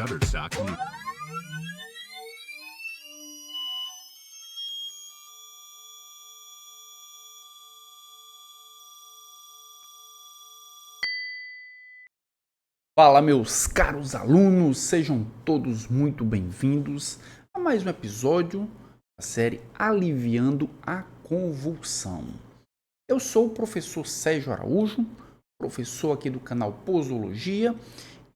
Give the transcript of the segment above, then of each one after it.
Shutterstock News. Fala, meus caros alunos, sejam todos muito bem-vindos a mais um episódio da série Aliviando a Convulsão. Eu sou o professor Sérgio Araújo, professor aqui do canal Posologia,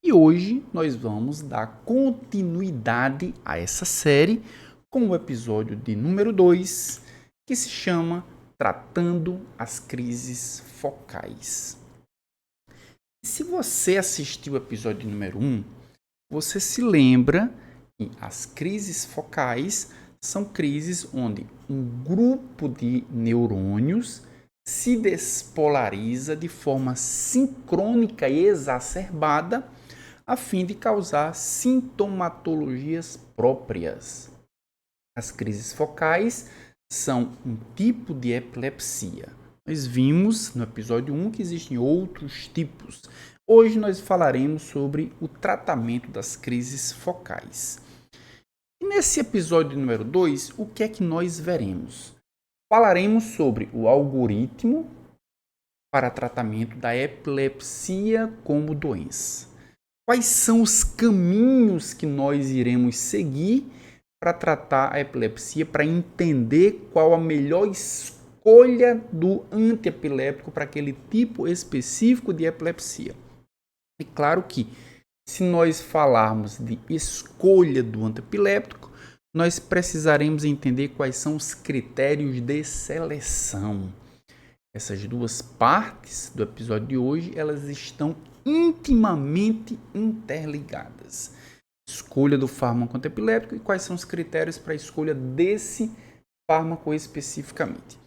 e hoje nós vamos dar continuidade a essa série com o episódio de número 2, que se chama Tratando as Crises Focais. Se você assistiu o episódio número 1, você se lembra que as crises focais são crises onde um grupo de neurônios se despolariza de forma sincrônica e exacerbada a fim de causar sintomatologias próprias. As crises focais são um tipo de epilepsia. Nós vimos no episódio 1 que existem outros tipos. Hoje nós falaremos sobre o tratamento das crises focais. E nesse episódio número 2, o que é que nós veremos? Falaremos sobre o algoritmo para tratamento da epilepsia como doença. Quais são os caminhos que nós iremos seguir para tratar a epilepsia, para entender qual a melhor escolha do antiepiléptico para aquele tipo específico de epilepsia. É claro que, se nós falarmos de escolha do antiepiléptico, nós precisaremos entender quais são os critérios de seleção. Essas duas partes do episódio de hoje, elas estão intimamente interligadas. Escolha do fármaco antiepiléptico e quais são os critérios para a escolha desse fármaco especificamente.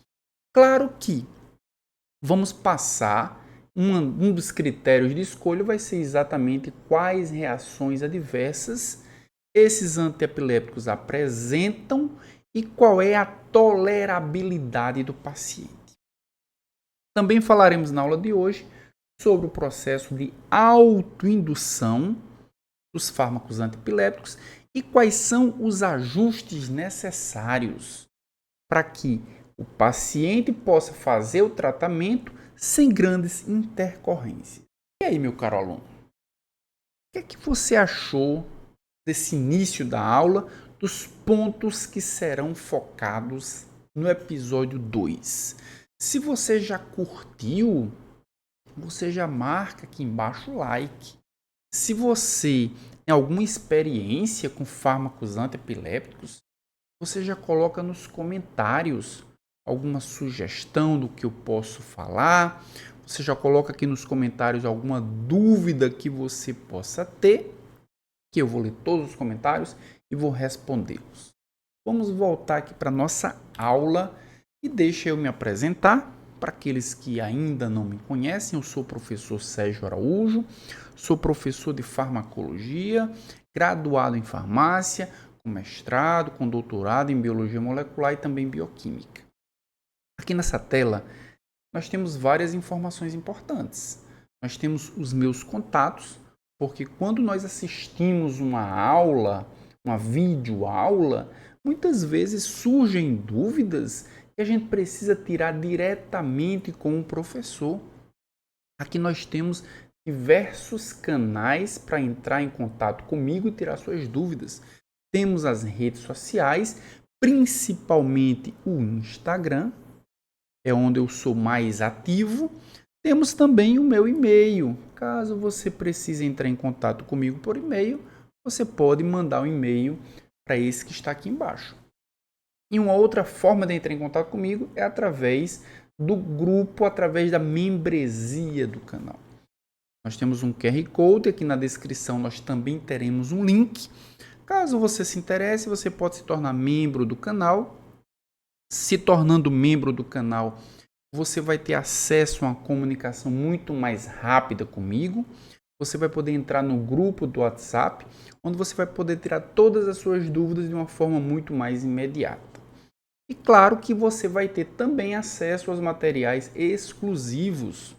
Claro que vamos passar, um dos critérios de escolha vai ser exatamente quais reações adversas esses antiepilépticos apresentam e qual é a tolerabilidade do paciente. Também falaremos na aula de hoje sobre o processo de autoindução dos fármacos antiepilépticos e quais são os ajustes necessários para que o paciente possa fazer o tratamento sem grandes intercorrências. E aí, meu caro aluno? O que é que você achou desse início da aula, dos pontos que serão focados no episódio 2? Se você já curtiu, você já marca aqui embaixo o like. Se você tem alguma experiência com fármacos antiepilépticos, você já coloca nos comentários alguma sugestão do que eu posso falar. Você já coloca aqui nos comentários alguma dúvida que você possa ter, que eu vou ler todos os comentários e vou respondê-los. Vamos voltar aqui para a nossa aula e deixa eu me apresentar. Para aqueles que ainda não me conhecem, eu sou o professor Sérgio Araújo, sou professor de farmacologia, graduado em farmácia, com mestrado, com doutorado em biologia molecular e também bioquímica. Aqui nessa tela, nós temos várias informações importantes. Nós temos os meus contatos, porque quando nós assistimos uma aula, uma videoaula, muitas vezes surgem dúvidas que a gente precisa tirar diretamente com o professor. Aqui nós temos diversos canais para entrar em contato comigo e tirar suas dúvidas. Temos as redes sociais, principalmente o Instagram, é onde eu sou mais ativo. Temos também o meu e-mail. Caso você precise entrar em contato comigo por e-mail, você pode mandar um e-mail para esse que está aqui embaixo. E uma outra forma de entrar em contato comigo é através do grupo, através da membresia do canal. Nós temos um QR Code, aqui na descrição nós também teremos um link. Caso você se interesse, você pode se tornar membro do canal. Se tornando membro do canal, você vai ter acesso a uma comunicação muito mais rápida comigo. Você vai poder entrar no grupo do WhatsApp, onde você vai poder tirar todas as suas dúvidas de uma forma muito mais imediata. E claro que você vai ter também acesso aos materiais exclusivos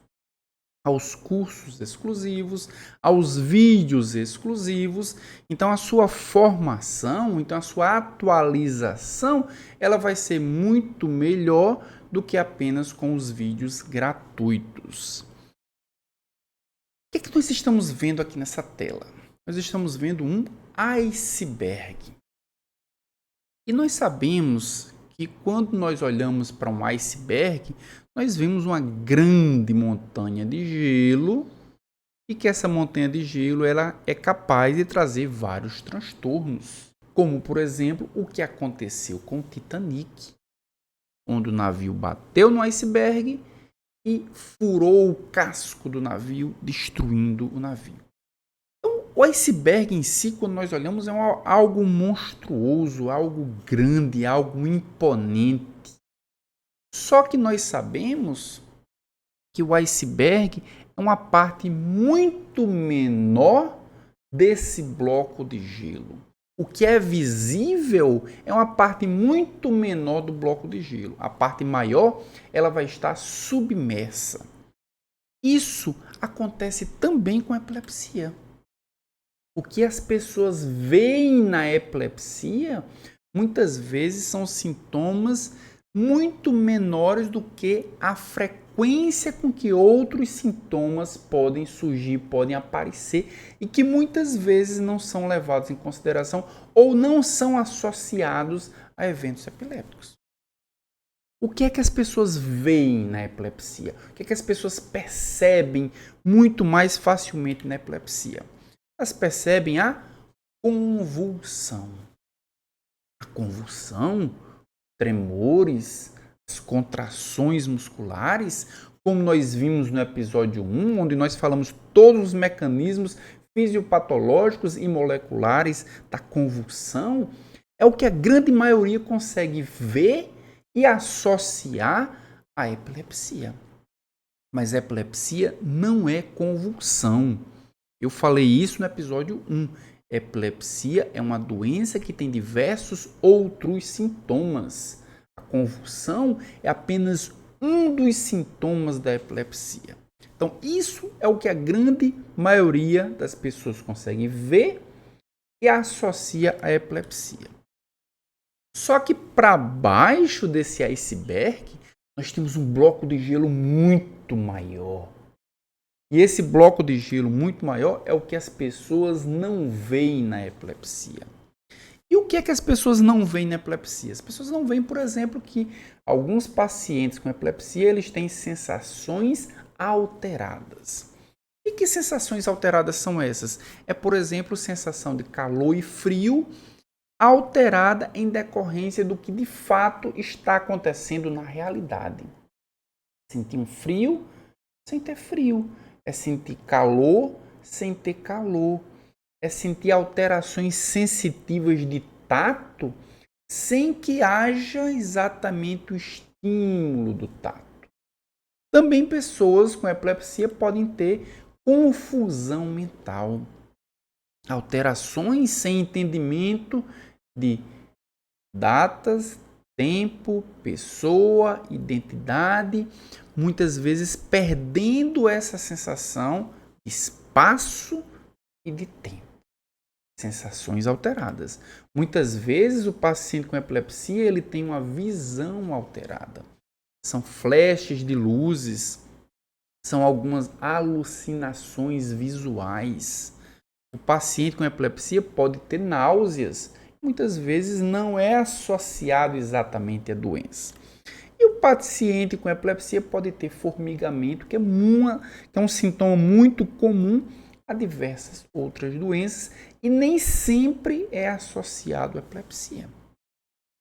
aos cursos exclusivos, aos vídeos exclusivos. Então a sua formação, então a sua atualização, ela vai ser muito melhor do que apenas com os vídeos gratuitos. O que nós estamos vendo aqui nessa tela? Nós estamos vendo um iceberg. E nós sabemos que quando nós olhamos para um iceberg, nós vemos uma grande montanha de gelo e que essa montanha de gelo ela é capaz de trazer vários transtornos, como, por exemplo, o que aconteceu com o Titanic, onde o navio bateu no iceberg e furou o casco do navio, destruindo o navio. Então, o iceberg em si, quando nós olhamos, é algo monstruoso, algo grande, algo imponente. Só que nós sabemos que o iceberg é uma parte muito menor desse bloco de gelo. O que é visível é uma parte muito menor do bloco de gelo. A parte maior, ela vai estar submersa. Isso acontece também com a epilepsia. O que as pessoas veem na epilepsia, muitas vezes são sintomas muito menores do que a frequência com que outros sintomas podem surgir, podem aparecer e que muitas vezes não são levados em consideração ou não são associados a eventos epilépticos. O que é que as pessoas veem na epilepsia? O que é que as pessoas percebem muito mais facilmente na epilepsia? Elas percebem a convulsão. A convulsão, tremores, as contrações musculares, como nós vimos no episódio 1, onde nós falamos todos os mecanismos fisiopatológicos e moleculares da convulsão, é o que a grande maioria consegue ver e associar à epilepsia. Mas a epilepsia não é convulsão. Eu falei isso no episódio 1. Epilepsia é uma doença que tem diversos outros sintomas. A convulsão é apenas um dos sintomas da epilepsia. Então, isso é o que a grande maioria das pessoas consegue ver e associa à epilepsia. Só que para baixo desse iceberg, nós temos um bloco de gelo muito maior. E esse bloco de gelo muito maior é o que as pessoas não veem na epilepsia. E o que é que as pessoas não veem na epilepsia? As pessoas não veem, por exemplo, que alguns pacientes com epilepsia eles têm sensações alteradas. E que sensações alteradas são essas? É, por exemplo, sensação de calor e frio alterada em decorrência do que de fato está acontecendo na realidade. Sentir um frio sem ter frio. É sentir calor sem ter calor. É sentir alterações sensitivas de tato sem que haja exatamente o estímulo do tato. Também pessoas com epilepsia podem ter confusão mental. Alterações sem entendimento de datas, tempo, pessoa, identidade, muitas vezes perdendo essa sensação de espaço e de tempo. Sensações alteradas. Muitas vezes o paciente com epilepsia ele tem uma visão alterada. São flashes de luzes, são algumas alucinações visuais. O paciente com epilepsia pode ter náuseas, muitas vezes não é associado exatamente à doença. E o paciente com epilepsia pode ter formigamento, que é um sintoma muito comum a diversas outras doenças e nem sempre é associado à epilepsia.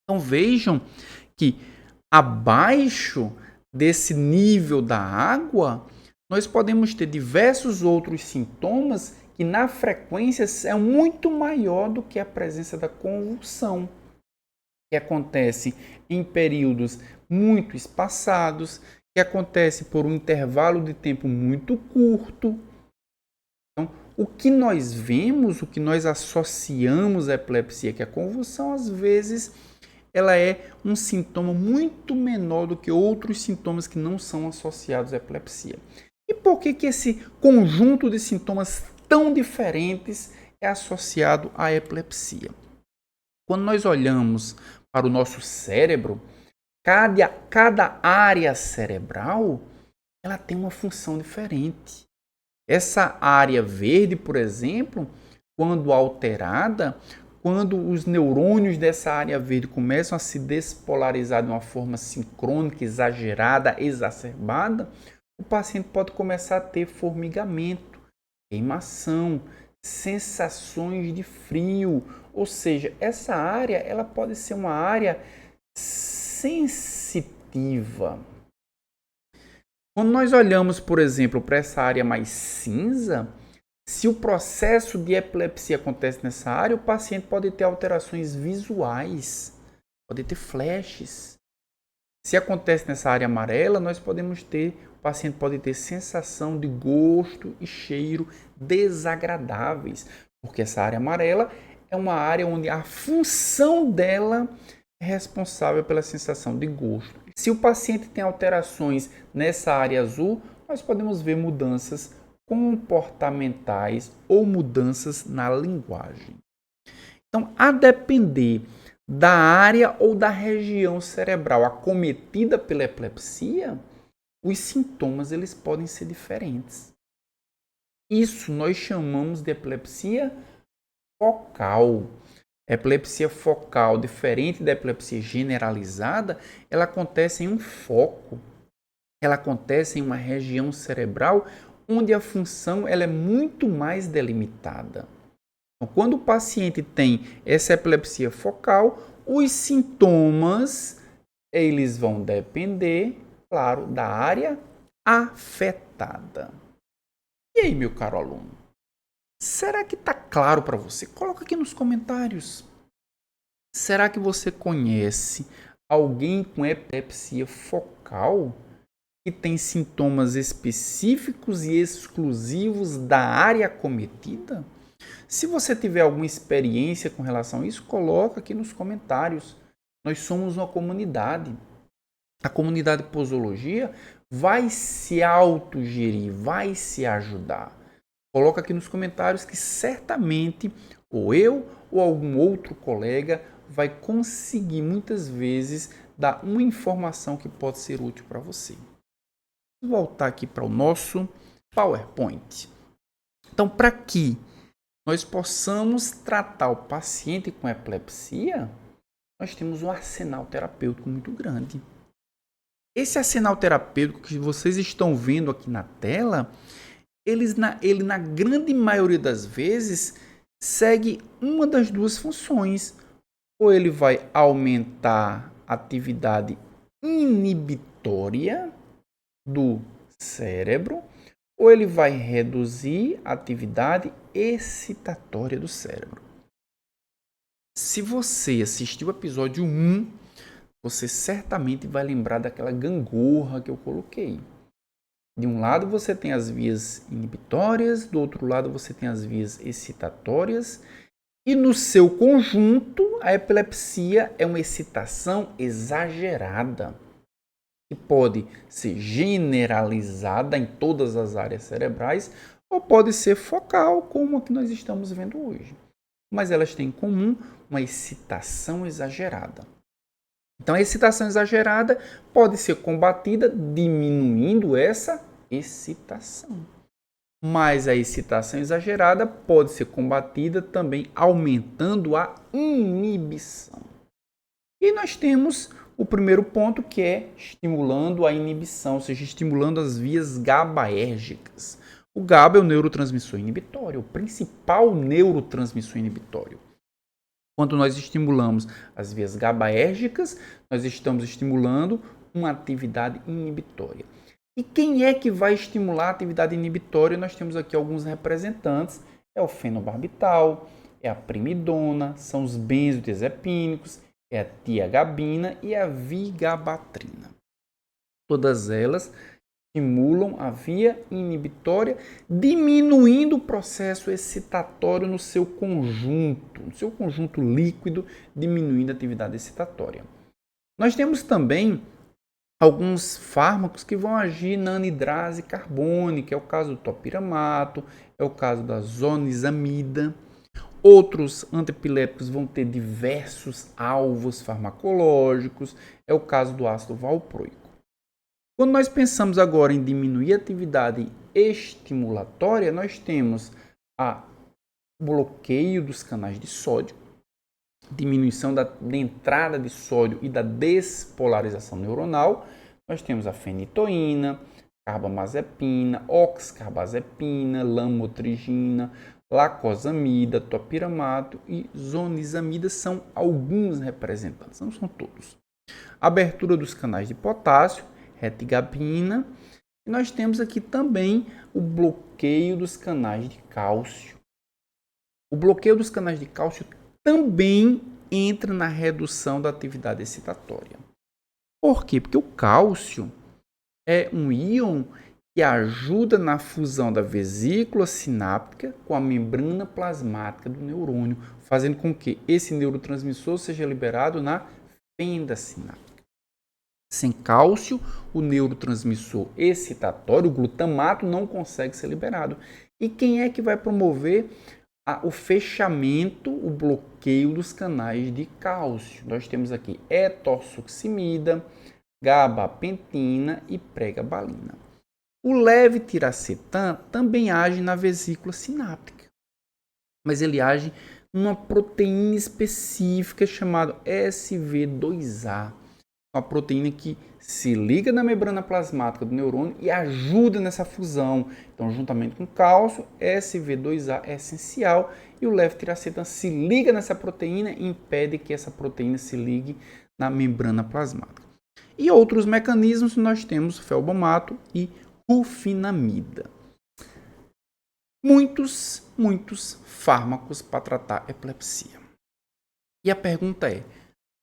Então vejam que abaixo desse nível da água, nós podemos ter diversos outros sintomas que na frequência é muito maior do que a presença da convulsão, que acontece em períodos muito espaçados, que acontece por um intervalo de tempo muito curto. Então, o que nós vemos, o que nós associamos à epilepsia, que é a convulsão, às vezes ela é um sintoma muito menor do que outros sintomas que não são associados à epilepsia. E por que que esse conjunto de sintomas tão diferentes é associado à epilepsia? Quando nós olhamos para o nosso cérebro, cada área cerebral ela tem uma função diferente. Essa área verde, por exemplo, quando alterada, quando os neurônios dessa área verde começam a se despolarizar de uma forma sincrônica, exagerada, exacerbada, o paciente pode começar a ter formigamento, queimação, sensações de frio, ou seja, essa área ela pode ser uma área sensitiva. Quando nós olhamos, por exemplo, para essa área mais cinza, se o processo de epilepsia acontece nessa área, o paciente pode ter alterações visuais, pode ter flashes. Se acontece nessa área amarela, o paciente pode ter sensação de gosto e cheiro desagradáveis, porque essa área amarela é uma área onde a função dela é responsável pela sensação de gosto. Se o paciente tem alterações nessa área azul, nós podemos ver mudanças comportamentais ou mudanças na linguagem. Então, a depender da área ou da região cerebral acometida pela epilepsia, os sintomas eles podem ser diferentes. Isso nós chamamos de epilepsia focal. Epilepsia focal, diferente da epilepsia generalizada, ela acontece em um foco. Ela acontece em uma região cerebral onde a função ela é muito mais delimitada. Então, quando o paciente tem essa epilepsia focal, os sintomas eles vão depender, claro, da área afetada. E aí, meu caro aluno? Será que está claro para você? Coloca aqui nos comentários. Será que você conhece alguém com epilepsia focal que tem sintomas específicos e exclusivos da área acometida? Se você tiver alguma experiência com relação a isso, coloca aqui nos comentários. Nós somos uma comunidade. A comunidade posologia vai se autogerir, vai se ajudar. Coloca aqui nos comentários que certamente ou eu ou algum outro colega vai conseguir muitas vezes dar uma informação que pode ser útil para você. Vou voltar aqui para o nosso PowerPoint. Então, para que nós possamos tratar o paciente com epilepsia, nós temos um arsenal terapêutico muito grande. Esse arsenal terapêutico que vocês estão vendo aqui na tela, ele na grande maioria das vezes segue uma das duas funções. Ou ele vai aumentar a atividade inibitória do cérebro, ou ele vai reduzir a atividade excitatória do cérebro. Se você assistiu o episódio 1, você certamente vai lembrar daquela gangorra que eu coloquei. De um lado você tem as vias inibitórias, do outro lado você tem as vias excitatórias, e no seu conjunto a epilepsia é uma excitação exagerada, que pode ser generalizada em todas as áreas cerebrais ou pode ser focal, como a que nós estamos vendo hoje. Mas elas têm em comum uma excitação exagerada. Então, a excitação exagerada pode ser combatida diminuindo essa excitação. Mas a excitação exagerada pode ser combatida também aumentando a inibição. E nós temos o primeiro ponto que é estimulando a inibição, ou seja, estimulando as vias GABAérgicas. O GABA é o neurotransmissor inibitório, o principal neurotransmissor inibitório. Quando nós estimulamos as vias GABAérgicas, nós estamos estimulando uma atividade inibitória. E quem é que vai estimular a atividade inibitória? Nós temos aqui alguns representantes. É o fenobarbital, é a primidona, são os benzodiazepínicos, é a tiagabina e a vigabatrina. Todas elas estimulam a via inibitória, diminuindo o processo excitatório no seu conjunto líquido, diminuindo a atividade excitatória. Nós temos também alguns fármacos que vão agir na anidrase carbônica, é o caso do topiramato, é o caso da zonisamida. Outros antiepiléticos vão ter diversos alvos farmacológicos, é o caso do ácido valproico. Quando nós pensamos agora em diminuir a atividade estimulatória, nós temos o bloqueio dos canais de sódio, diminuição da entrada de sódio e da despolarização neuronal. Nós temos a fenitoína, carbamazepina, oxcarbazepina, lamotrigina, lacosamida, topiramato e zonisamida são alguns representantes, não são todos. Abertura dos canais de potássio, retigabina. E nós temos aqui também o bloqueio dos canais de cálcio. O bloqueio dos canais de cálcio também entra na redução da atividade excitatória. Por quê? Porque o cálcio é um íon que ajuda na fusão da vesícula sináptica com a membrana plasmática do neurônio, fazendo com que esse neurotransmissor seja liberado na fenda sináptica. Sem cálcio, o neurotransmissor excitatório, o glutamato, não consegue ser liberado. E quem é que vai promover o fechamento, o bloqueio dos canais de cálcio? Nós temos aqui etosuximida, gabapentina e pregabalina. O levetiracetam também age na vesícula sináptica, mas ele age numa proteína específica chamada SV2A, uma proteína que se liga na membrana plasmática do neurônio e ajuda nessa fusão. Então, juntamente com o cálcio, SV2A é essencial e o levetiracetam se liga nessa proteína e impede que essa proteína se ligue na membrana plasmática. E outros mecanismos, nós temos felbamato e rufinamida. Muitos fármacos para tratar epilepsia. E a pergunta é: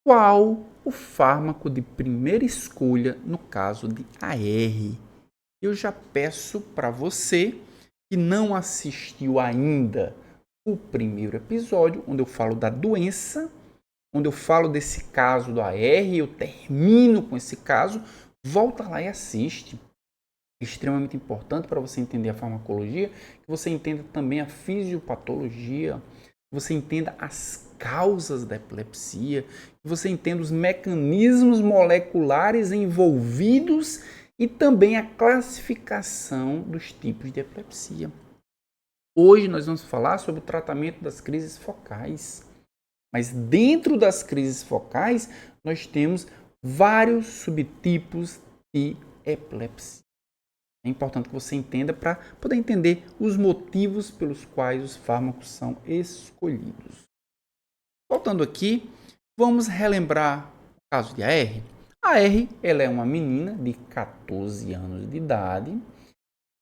qual o fármaco de primeira escolha no caso de AR? Eu já peço para você que não assistiu ainda o primeiro episódio, onde eu falo da doença, onde eu falo desse caso do AR, eu termino com esse caso, volta lá e assiste. É extremamente importante para você entender a farmacologia, que você entenda também a fisiopatologia, que você entenda as causas da epilepsia, que você entenda os mecanismos moleculares envolvidos e também a classificação dos tipos de epilepsia. Hoje nós vamos falar sobre o tratamento das crises focais. Mas dentro das crises focais, nós temos vários subtipos de epilepsia. É importante que você entenda para poder entender os motivos pelos quais os fármacos são escolhidos. Voltando aqui, vamos relembrar o caso de AR. A AR, ela é uma menina de 14 anos de idade.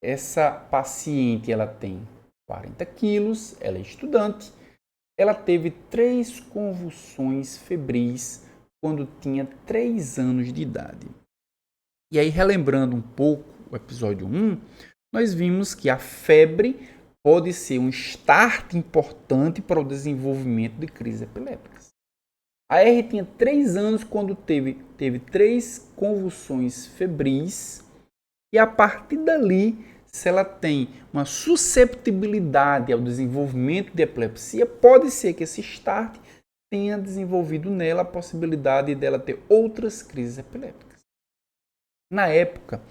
Essa paciente, ela tem 40 quilos, ela é estudante. Ela teve 3 convulsões febris quando tinha 3 anos de idade. E aí, relembrando um pouco o episódio 1, nós vimos que a febre pode ser um start importante para o desenvolvimento de crises epilépticas. A R tinha 3 anos quando teve 3 convulsões febris e a partir dali, se ela tem uma susceptibilidade ao desenvolvimento de epilepsia, pode ser que esse start tenha desenvolvido nela a possibilidade dela ter outras crises epilépticas. Na época,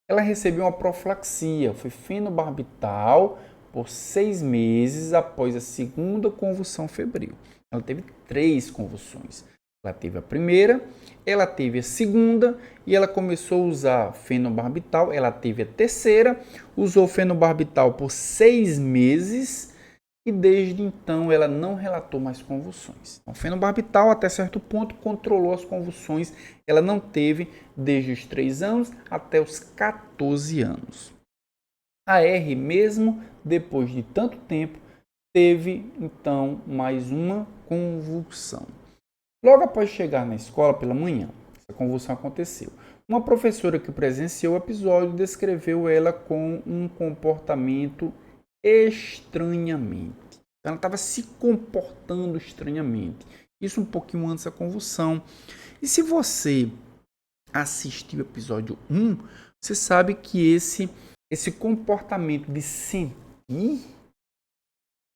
ela recebeu uma profilaxia, foi fenobarbital por 6 meses após a segunda convulsão febril. Ela teve 3 convulsões. Ela teve a primeira, ela teve a segunda e ela começou a usar fenobarbital. Ela teve a terceira, usou fenobarbital por 6 meses e desde então ela não relatou mais convulsões. Então, fenobarbital até certo ponto controlou as convulsões. Ela não teve desde os 3 anos até os 14 anos. A R, mesmo depois de tanto tempo, teve então mais uma convulsão. Logo após chegar na escola pela manhã, essa convulsão aconteceu. Uma professora que presenciou o episódio descreveu ela com um comportamento estranhamente. Ela estava se comportando estranhamente. Isso um pouquinho antes da convulsão. E se você assistiu o episódio 1, você sabe que esse comportamento de sentir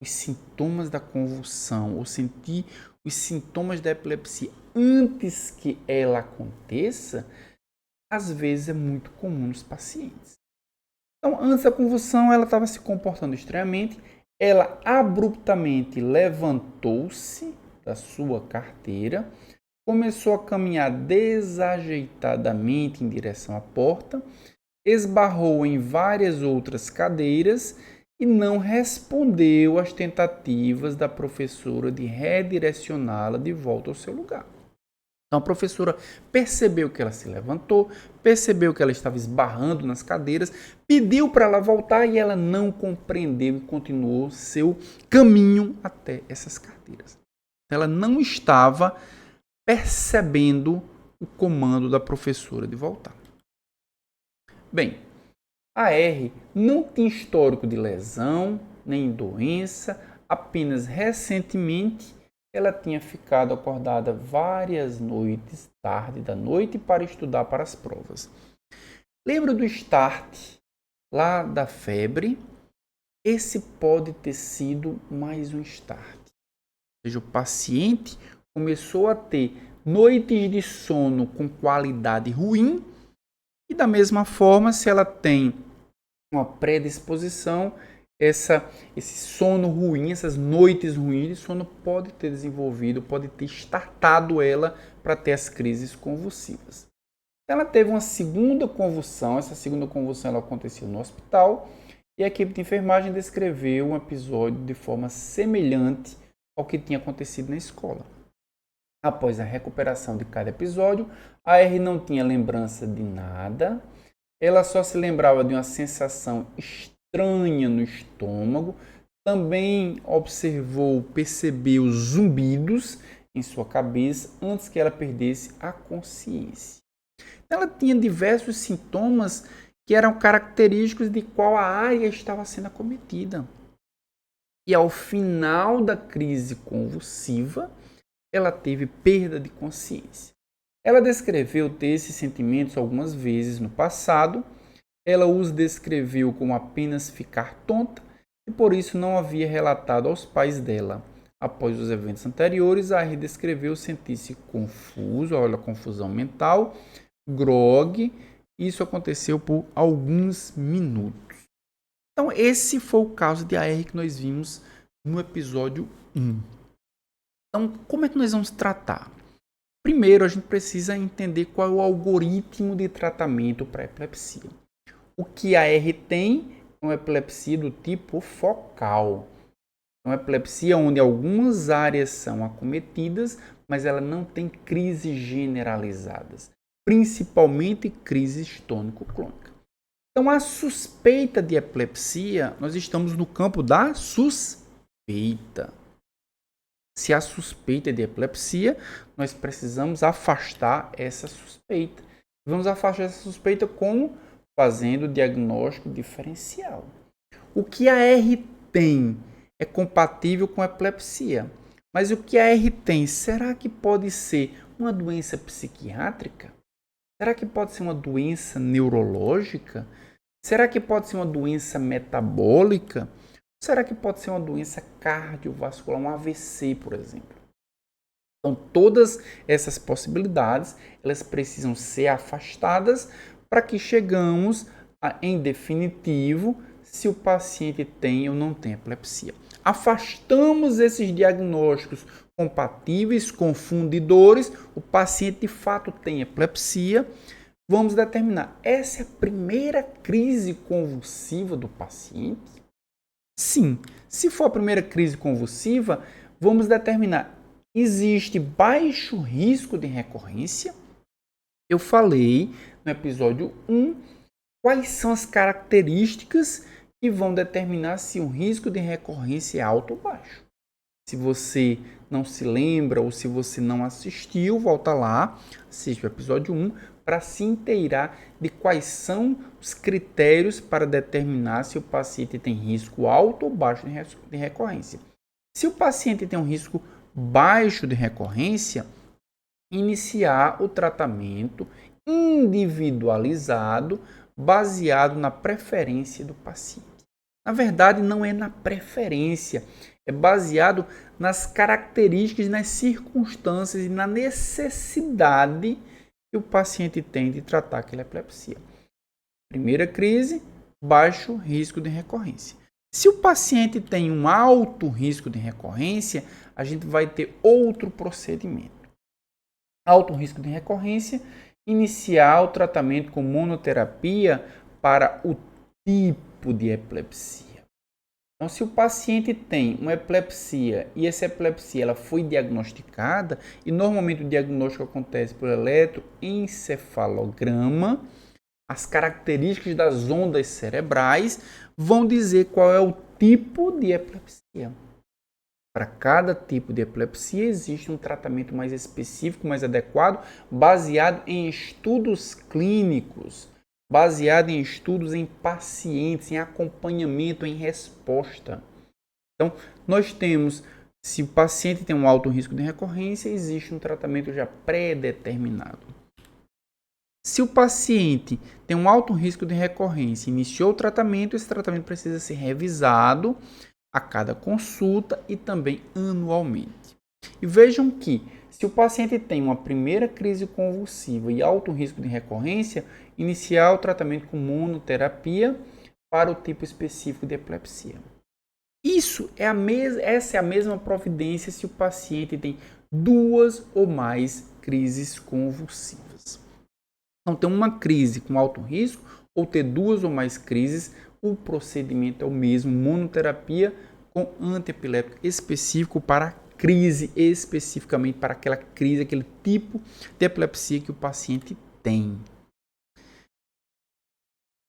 os sintomas da convulsão ou sentir os sintomas da epilepsia antes que ela aconteça, às vezes é muito comum nos pacientes. Então, antes da convulsão, ela estava se comportando estranhamente, ela abruptamente levantou-se da sua carteira, começou a caminhar desajeitadamente em direção à porta, esbarrou em várias outras cadeiras e não respondeu às tentativas da professora de redirecioná-la de volta ao seu lugar. Então a professora percebeu que ela se levantou, percebeu que ela estava esbarrando nas cadeiras, pediu para ela voltar e ela não compreendeu e continuou seu caminho até essas cadeiras. Ela não estava percebendo o comando da professora de voltar. Bem, a R não tinha histórico de lesão, nem doença, apenas recentemente ela tinha ficado acordada várias noites, tarde da noite, para estudar para as provas. Lembra do start lá da febre? Esse pode ter sido mais um start. Ou seja, o paciente começou a ter noites de sono com qualidade ruim e da mesma forma, se ela tem uma predisposição, esse sono ruim, essas noites ruins de sono pode ter desenvolvido, pode ter startado ela para ter as crises convulsivas. Ela teve uma segunda convulsão, essa segunda convulsão ela aconteceu no hospital e a equipe de enfermagem descreveu um episódio de forma semelhante ao que tinha acontecido na escola. Após a recuperação de cada episódio, a R não tinha lembrança de nada, ela só se lembrava de uma sensação estranha no estômago, também percebeu zumbidos em sua cabeça antes que ela perdesse a consciência. Ela tinha diversos sintomas que eram característicos de qual a área estava sendo acometida. E ao final da crise convulsiva, ela teve perda de consciência. Ela descreveu ter esses sentimentos algumas vezes no passado. Ela os descreveu como apenas ficar tonta e por isso não havia relatado aos pais dela. Após os eventos anteriores, a R descreveu sentir-se confuso, olha a confusão mental, grog. Isso aconteceu por alguns minutos. Então esse foi o caso de AR que nós vimos no episódio 1. Então, como é que nós vamos tratar? Primeiro, a gente precisa entender qual é o algoritmo de tratamento para a epilepsia. O que a R tem é uma epilepsia do tipo focal. É uma epilepsia onde algumas áreas são acometidas, mas ela não tem crises generalizadas, principalmente crise tônico-clônica. Então, a suspeita de epilepsia, nós estamos no campo da suspeita. Se há suspeita de epilepsia, nós precisamos afastar essa suspeita. Vamos afastar essa suspeita como? Fazendo o diagnóstico diferencial. O que a R tem é compatível com a epilepsia. Mas o que a R tem, será que pode ser uma doença psiquiátrica? Será que pode ser uma doença neurológica? Será que pode ser uma doença metabólica? Será que pode ser uma doença cardiovascular, um AVC, por exemplo? Então, todas essas possibilidades, elas precisam ser afastadas para que chegamos em definitivo, se o paciente tem ou não tem epilepsia. Afastamos esses diagnósticos compatíveis, confundidores, o paciente de fato tem epilepsia, vamos determinar, essa é a primeira crise convulsiva do paciente? Sim, se for a primeira crise convulsiva, vamos determinar, existe baixo risco de recorrência? Eu falei no episódio 1 quais são as características que vão determinar se o risco de recorrência é alto ou baixo. Se você não se lembra ou se você não assistiu, volta lá, assiste o episódio 1 para se inteirar de quais são os critérios para determinar se o paciente tem risco alto ou baixo de recorrência. Se o paciente tem um risco baixo de recorrência, iniciar o tratamento individualizado, baseado na preferência do paciente. Na verdade, não é na preferência, é baseado nas características, nas circunstâncias e na necessidade que o paciente tem de tratar aquela epilepsia. Primeira crise, baixo risco de recorrência. Se o paciente tem um alto risco de recorrência, a gente vai ter outro procedimento. Alto risco de recorrência, iniciar o tratamento com monoterapia para o tipo de epilepsia. Então, se o paciente tem uma epilepsia e essa epilepsia ela foi diagnosticada, e normalmente o diagnóstico acontece por eletroencefalograma, as características das ondas cerebrais vão dizer qual é o tipo de epilepsia. Para cada tipo de epilepsia existe um tratamento mais específico, mais adequado, baseado em estudos clínicos, baseado em estudos em pacientes, em acompanhamento, em resposta. Então, nós temos, se o paciente tem um alto risco de recorrência, existe um tratamento já pré-determinado. Se o paciente tem um alto risco de recorrência, iniciou o tratamento, esse tratamento precisa ser revisado a cada consulta e também anualmente. E vejam que, se o paciente tem uma primeira crise convulsiva e alto risco de recorrência, iniciar o tratamento com monoterapia para o tipo específico de epilepsia. Essa é a mesma providência se o paciente tem 2 ou mais crises convulsivas. Então, ter uma crise com alto risco ou ter 2 ou mais crises, o procedimento é o mesmo, monoterapia com antiepiléptico específico para a crise, especificamente para aquela crise, aquele tipo de epilepsia que o paciente tem.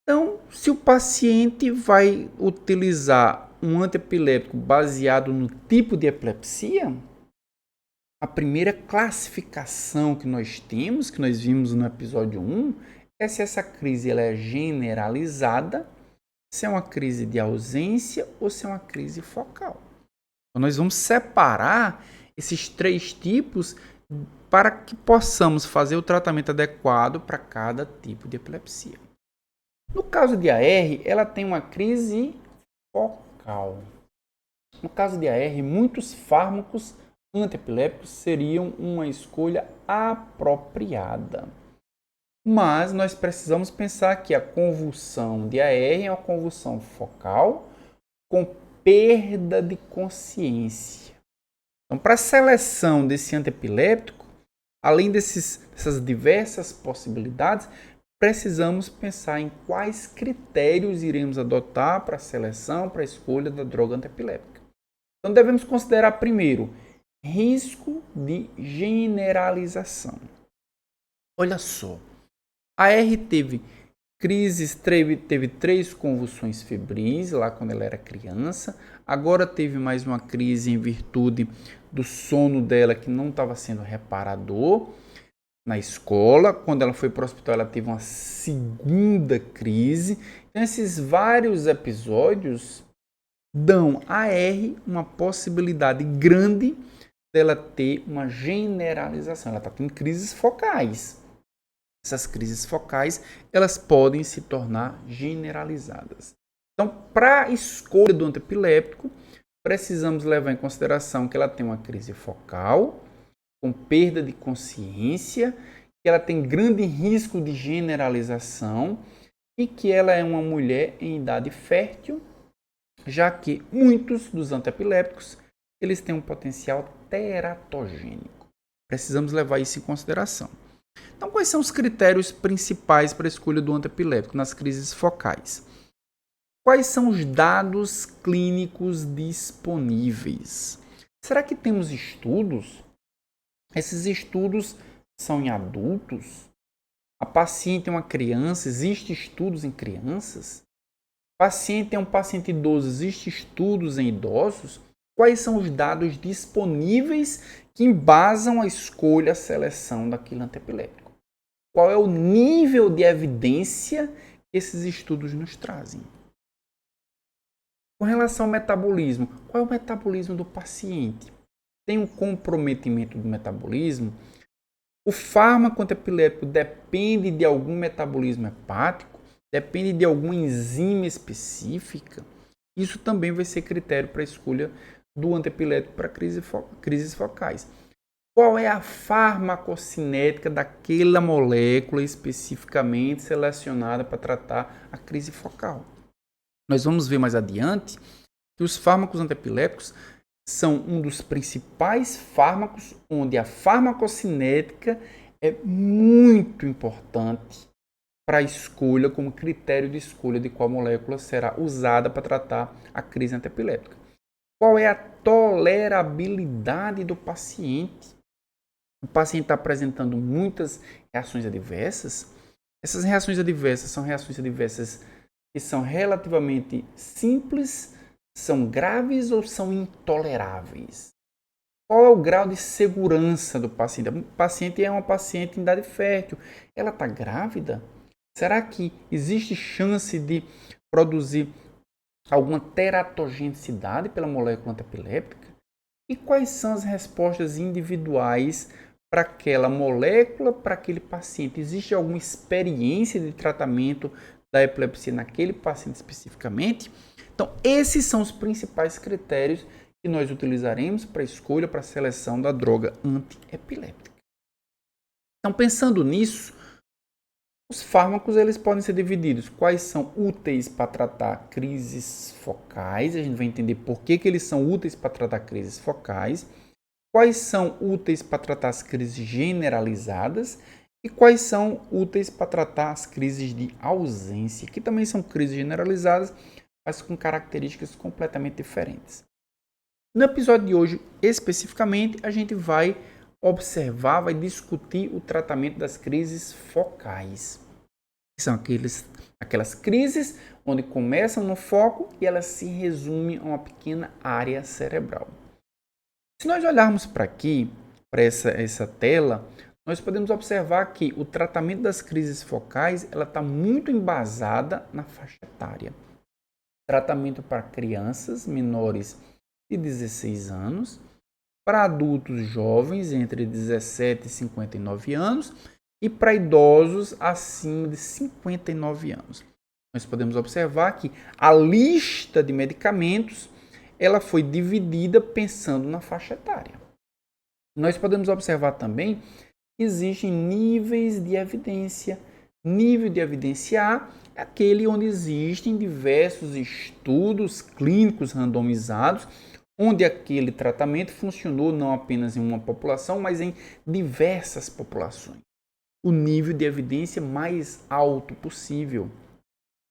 Então, se o paciente vai utilizar um antiepiléptico baseado no tipo de epilepsia, a primeira classificação que nós temos, que nós vimos no episódio 1, é se essa crise ela é generalizada, se é uma crise de ausência ou se é uma crise focal. Então, nós vamos separar esses 3 tipos para que possamos fazer o tratamento adequado para cada tipo de epilepsia. No caso de AR, ela tem uma crise focal. No caso de AR, muitos fármacos antiepilépticos seriam uma escolha apropriada. Mas nós precisamos pensar que a convulsão de AR é uma convulsão focal com perda de consciência. Então, para a seleção desse antiepiléptico, além dessas diversas possibilidades, precisamos pensar em quais critérios iremos adotar para a seleção, para a escolha da droga antiepiléptica. Então, devemos considerar primeiro risco de generalização. Olha só, a R teve crises, teve 3 convulsões febris lá quando ela era criança, agora teve mais uma crise em virtude do sono dela que não estava sendo reparador na escola. Quando ela foi para o hospital, ela teve uma segunda crise. Então, esses vários episódios dão a R uma possibilidade grande dela ter uma generalização. Ela está tendo crises focais. Essas crises focais, elas podem se tornar generalizadas. Então, para a escolha do antiepiléptico, precisamos levar em consideração que ela tem uma crise focal, com perda de consciência, que ela tem grande risco de generalização e que ela é uma mulher em idade fértil, já que muitos dos antiepilépticos eles têm um potencial teratogênico. Precisamos levar isso em consideração. Então, quais são os critérios principais para a escolha do antiepiléptico nas crises focais? Quais são os dados clínicos disponíveis? Será que temos estudos? Esses estudos são em adultos? A paciente é uma criança? Existem estudos em crianças? O paciente é um paciente idoso? Existem estudos em idosos? Quais são os dados disponíveis que embasam a escolha, a seleção daquele antiepiléptico? Qual é o nível de evidência que esses estudos nos trazem? Com relação ao metabolismo, qual é o metabolismo do paciente? Tem um comprometimento do metabolismo? O fármaco antiepiléptico depende de algum metabolismo hepático, depende de alguma enzima específica. Isso também vai ser critério para a escolha do antiepilético para crises focais. Qual é a farmacocinética daquela molécula especificamente selecionada para tratar a crise focal? Nós vamos ver mais adiante que os fármacos antiepilépticos são um dos principais fármacos onde a farmacocinética é muito importante para a escolha, como critério de escolha de qual molécula será usada para tratar a crise antiepilética. Qual é a tolerabilidade do paciente? O paciente está apresentando muitas reações adversas. Essas reações adversas são reações adversas que são relativamente simples, são graves ou são intoleráveis? Qual é o grau de segurança do paciente? O paciente é uma paciente em idade fértil. Ela está grávida? Será que existe chance de produzir alguma teratogenicidade pela molécula antiepilética? E quais são as respostas individuais para aquela molécula, para aquele paciente? Existe alguma experiência de tratamento da epilepsia naquele paciente especificamente? Então, esses são os principais critérios que nós utilizaremos para a escolha, para a seleção da droga antiepiléptica. Então, pensando nisso, os fármacos eles podem ser divididos. Quais são úteis para tratar crises focais? A gente vai entender por que eles são úteis para tratar crises focais. Quais são úteis para tratar as crises generalizadas e quais são úteis para tratar as crises de ausência, que também são crises generalizadas, mas com características completamente diferentes. No episódio de hoje, especificamente, a gente vai observar, vai discutir o tratamento das crises focais. São aquelas crises onde começam no foco e elas se resumem a uma pequena área cerebral. Se nós olharmos para aqui, para essa tela, nós podemos observar que o tratamento das crises focais ela está muito embasada na faixa etária. Tratamento para crianças menores de 16 anos, para adultos jovens entre 17 e 59 anos e para idosos acima de 59 anos. Nós podemos observar que a lista de medicamentos ela foi dividida pensando na faixa etária. Nós podemos observar também que existem níveis de evidência. Nível de evidência A é aquele onde existem diversos estudos clínicos randomizados, onde aquele tratamento funcionou não apenas em uma população, mas em diversas populações. O nível de evidência mais alto possível.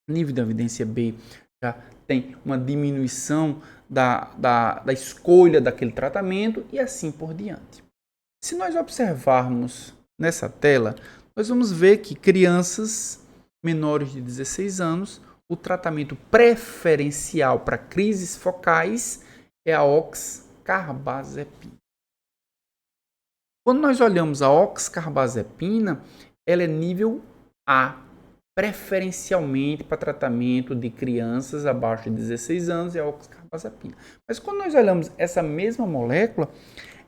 Nível de evidência B já tem uma diminuição da escolha daquele tratamento e assim por diante. Se nós observarmos nessa tela, nós vamos ver que crianças menores de 16 anos, o tratamento preferencial para crises focais é a oxcarbazepina. Quando nós olhamos a oxcarbazepina, ela é nível A, preferencialmente para tratamento de crianças abaixo de 16 anos, é a oxcarbazepina. Mas quando nós olhamos essa mesma molécula,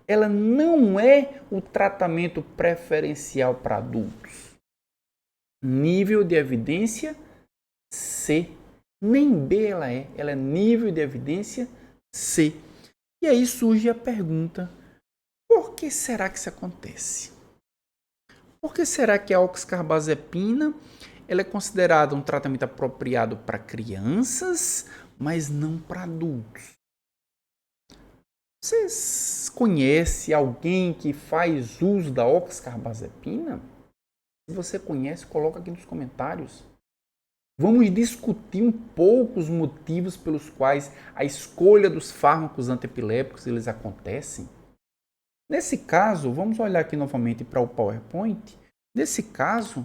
ela não é o tratamento preferencial para adultos. Nível de evidência C. Nem B ela é nível de evidência C. E aí surge a pergunta, por que será que isso acontece? Por que será que a oxcarbazepina ela é considerada um tratamento apropriado para crianças, mas não para adultos? Vocês conhecem alguém que faz uso da oxcarbazepina? Se você conhece, coloca aqui nos comentários. Vamos discutir um pouco os motivos pelos quais a escolha dos fármacos antiepilépticos eles acontecem. Nesse caso, vamos olhar aqui novamente para o PowerPoint. Nesse caso,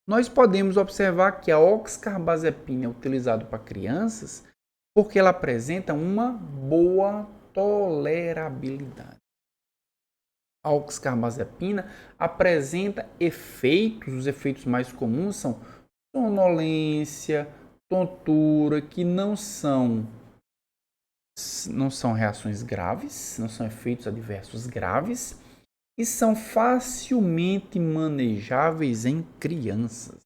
nós podemos observar que a oxcarbazepina é utilizada para crianças porque ela apresenta uma boa tolerabilidade. A oxcarbazepina apresenta efeitos, os efeitos mais comuns são sonolência, tontura, que não são reações graves, não são efeitos adversos graves, e são facilmente manejáveis em crianças.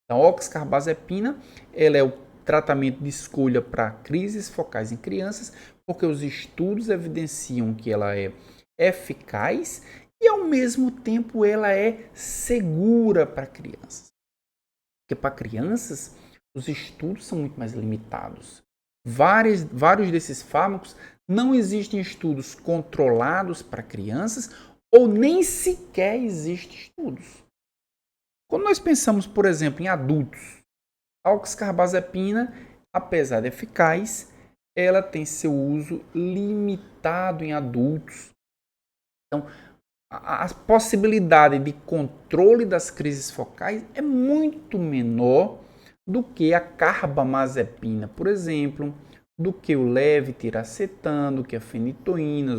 Então, a oxcarbazepina, ela é o tratamento de escolha para crises focais em crianças, porque os estudos evidenciam que ela é eficaz e, ao mesmo tempo, ela é segura para crianças. Porque para crianças, os estudos são muito mais limitados. Vários desses fármacos não existem estudos controlados para crianças ou nem sequer existem estudos. Quando nós pensamos, por exemplo, em adultos, a oxcarbazepina, apesar de eficaz, ela tem seu uso limitado em adultos. Então, a possibilidade de controle das crises focais é muito menor do que a carbamazepina, por exemplo, do que o levetiracetam, do que a fenitoína,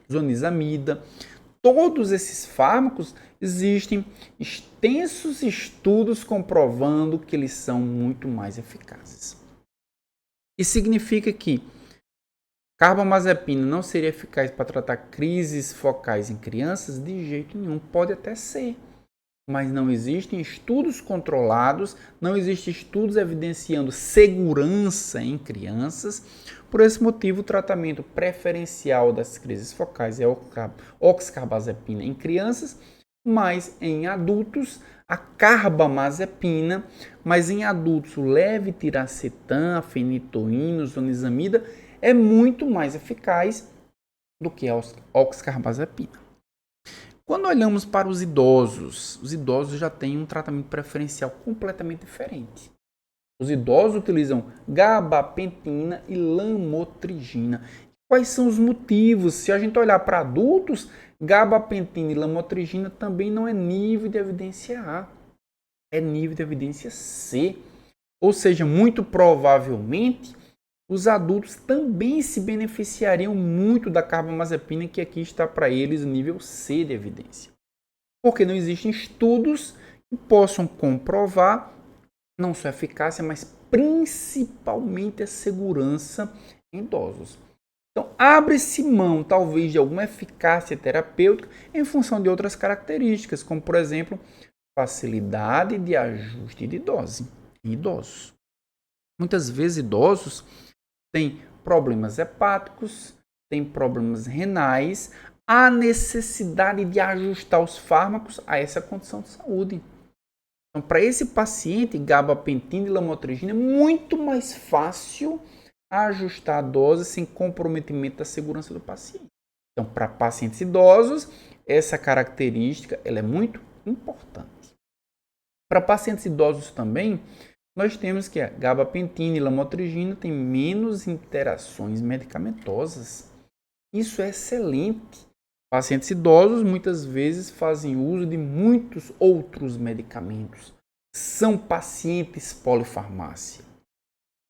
zonisamida. Todos esses fármacos, existem extensos estudos comprovando que eles são muito mais eficazes. Isso significa que carbamazepina não seria eficaz para tratar crises focais em crianças? De jeito nenhum, pode até ser. Mas não existem estudos controlados, não existem estudos evidenciando segurança em crianças. Por esse motivo, o tratamento preferencial das crises focais é a oxcarbazepina em crianças, mas em adultos a carbamazepina, mas em adultos o levetiracetam, a fenitoína, o zonisamida é muito mais eficaz do que a oxcarbazepina. Quando olhamos para os idosos já têm um tratamento preferencial completamente diferente. Os idosos utilizam gabapentina e lamotrigina. Quais são os motivos? Se a gente olhar para adultos, gabapentina e lamotrigina também não é nível de evidência A, é nível de evidência C. Ou seja, muito provavelmente, os adultos também se beneficiariam muito da carbamazepina, que aqui está para eles nível C de evidência. Porque não existem estudos que possam comprovar não só a eficácia, mas principalmente a segurança em idosos. Então, abre-se mão, talvez, de alguma eficácia terapêutica em função de outras características, como, por exemplo, facilidade de ajuste de dose em idosos. Muitas vezes, idosos têm problemas hepáticos, têm problemas renais, há necessidade de ajustar os fármacos a essa condição de saúde. Então, para esse paciente, gabapentina e lamotrigina é muito mais fácil ajustar a dose sem comprometimento da segurança do paciente. Então, para pacientes idosos, essa característica ela é muito importante. Para pacientes idosos também, nós temos que a gabapentina e lamotrigina têm menos interações medicamentosas. Isso é excelente. Pacientes idosos muitas vezes fazem uso de muitos outros medicamentos. São pacientes polifarmácia.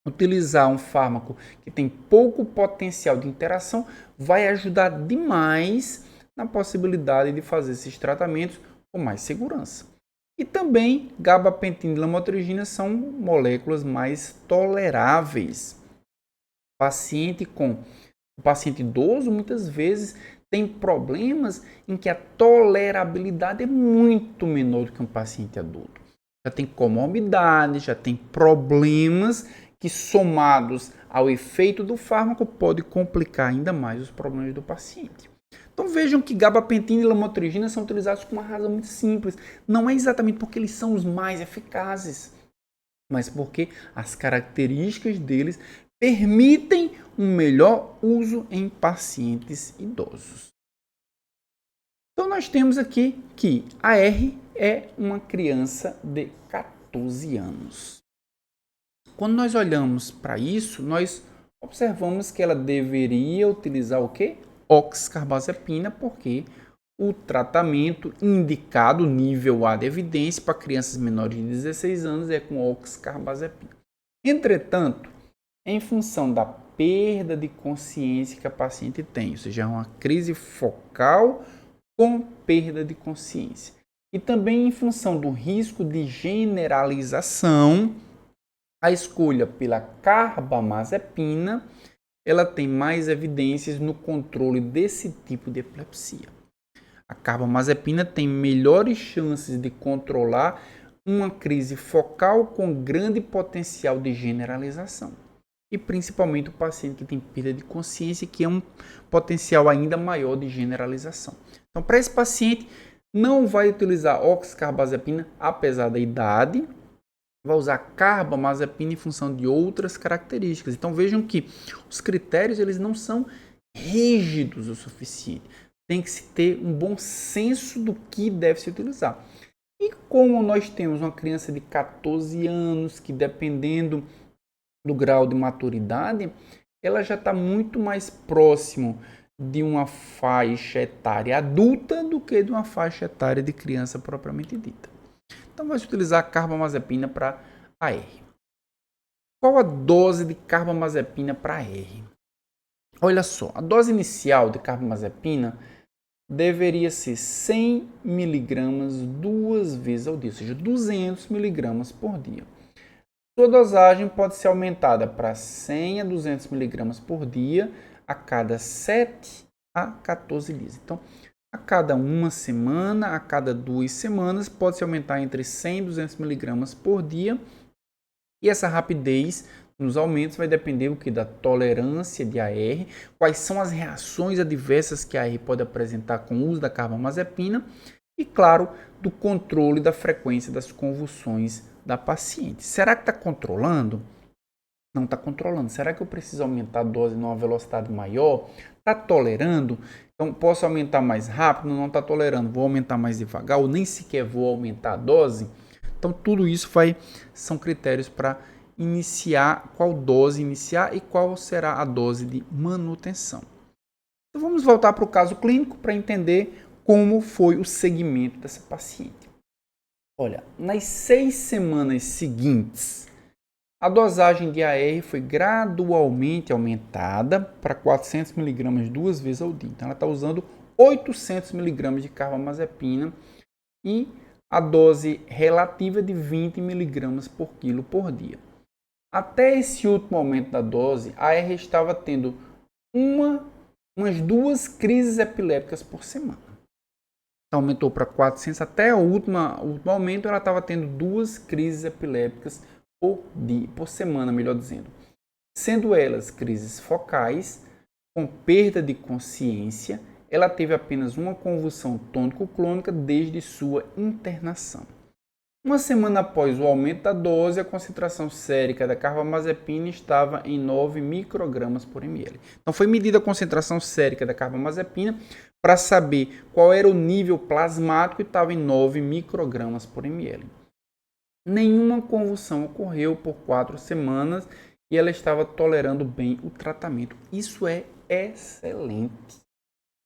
Utilizar um fármaco que tem pouco potencial de interação vai ajudar demais na possibilidade de fazer esses tratamentos com mais segurança. E também gabapentina e lamotrigina são moléculas mais toleráveis. O paciente idoso muitas vezes tem problemas em que a tolerabilidade é muito menor do que um paciente adulto. Já tem comorbidade, já tem problemas que, somados ao efeito do fármaco, pode complicar ainda mais os problemas do paciente. Então vejam que gabapentina e lamotrigina são utilizados por uma razão muito simples. Não é exatamente porque eles são os mais eficazes, mas porque as características deles permitem um melhor uso em pacientes idosos. Então nós temos aqui que a R é uma criança de 14 anos. Quando nós olhamos para isso, nós observamos que ela deveria utilizar o quê? Oxcarbazepina, porque o tratamento indicado, nível A de evidência, para crianças menores de 16 anos é com oxcarbazepina. Entretanto, em função da perda de consciência que a paciente tem, ou seja, é uma crise focal com perda de consciência, e também em função do risco de generalização, a escolha pela carbamazepina, ela tem mais evidências no controle desse tipo de epilepsia. A carbamazepina tem melhores chances de controlar uma crise focal com grande potencial de generalização. E principalmente o paciente que tem perda de consciência, que é um potencial ainda maior de generalização. Então, para esse paciente, não vai utilizar oxcarbazepina, apesar da idade, vai usar carbamazepina em função de outras características. Então, vejam que os critérios eles não são rígidos o suficiente. Tem que se ter um bom senso do que deve se utilizar. E como nós temos uma criança de 14 anos, que dependendo do grau de maturidade, ela já está muito mais próximo de uma faixa etária adulta do que de uma faixa etária de criança propriamente dita. Então, vai se utilizar a carbamazepina para AR. Qual a dose de carbamazepina para AR? Olha só, a dose inicial de carbamazepina deveria ser 100 mg 2 vezes ao dia, ou seja, 200 mg por dia. Sua dosagem pode ser aumentada para 100 a 200 mg por dia a cada 7 a 14 dias. Então, a cada uma semana, a cada 2 semanas, pode se aumentar entre 100 e 200 mg por dia. E essa rapidez nos aumentos vai depender do que? Da tolerância de AR, quais são as reações adversas que a AR pode apresentar com o uso da carbamazepina e, claro, do controle da frequência das convulsões da paciente. Será que está controlando? Não está controlando. Será que eu preciso aumentar a dose numa velocidade maior? Está tolerando? Então, posso aumentar mais rápido? Não está tolerando. Vou aumentar mais devagar ou nem sequer vou aumentar a dose? Então, tudo isso são critérios para iniciar, qual dose iniciar e qual será a dose de manutenção. Então, vamos voltar para o caso clínico para entender como foi o segmento dessa paciente. Olha, nas 6 semanas seguintes, a dosagem de AR foi gradualmente aumentada para 400 mg 2 vezes ao dia. Então, ela está usando 800 mg de carbamazepina e a dose relativa de 20 mg por quilo por dia. Até esse último aumento da dose, a AR estava tendo umas 2 crises epilépticas por semana. Então, aumentou para 400, até o último aumento ela estava tendo 2 crises epilépticas por semana, melhor dizendo. Sendo elas crises focais, com perda de consciência, ela teve apenas uma convulsão tônico-clônica desde sua internação. Uma semana após o aumento da dose, a concentração sérica da carbamazepina estava em 9 microgramas por ml. Então, foi medida a concentração sérica da carbamazepina para saber qual era o nível plasmático e estava em 9 microgramas por ml. Nenhuma convulsão ocorreu por 4 semanas e ela estava tolerando bem o tratamento. Isso é excelente.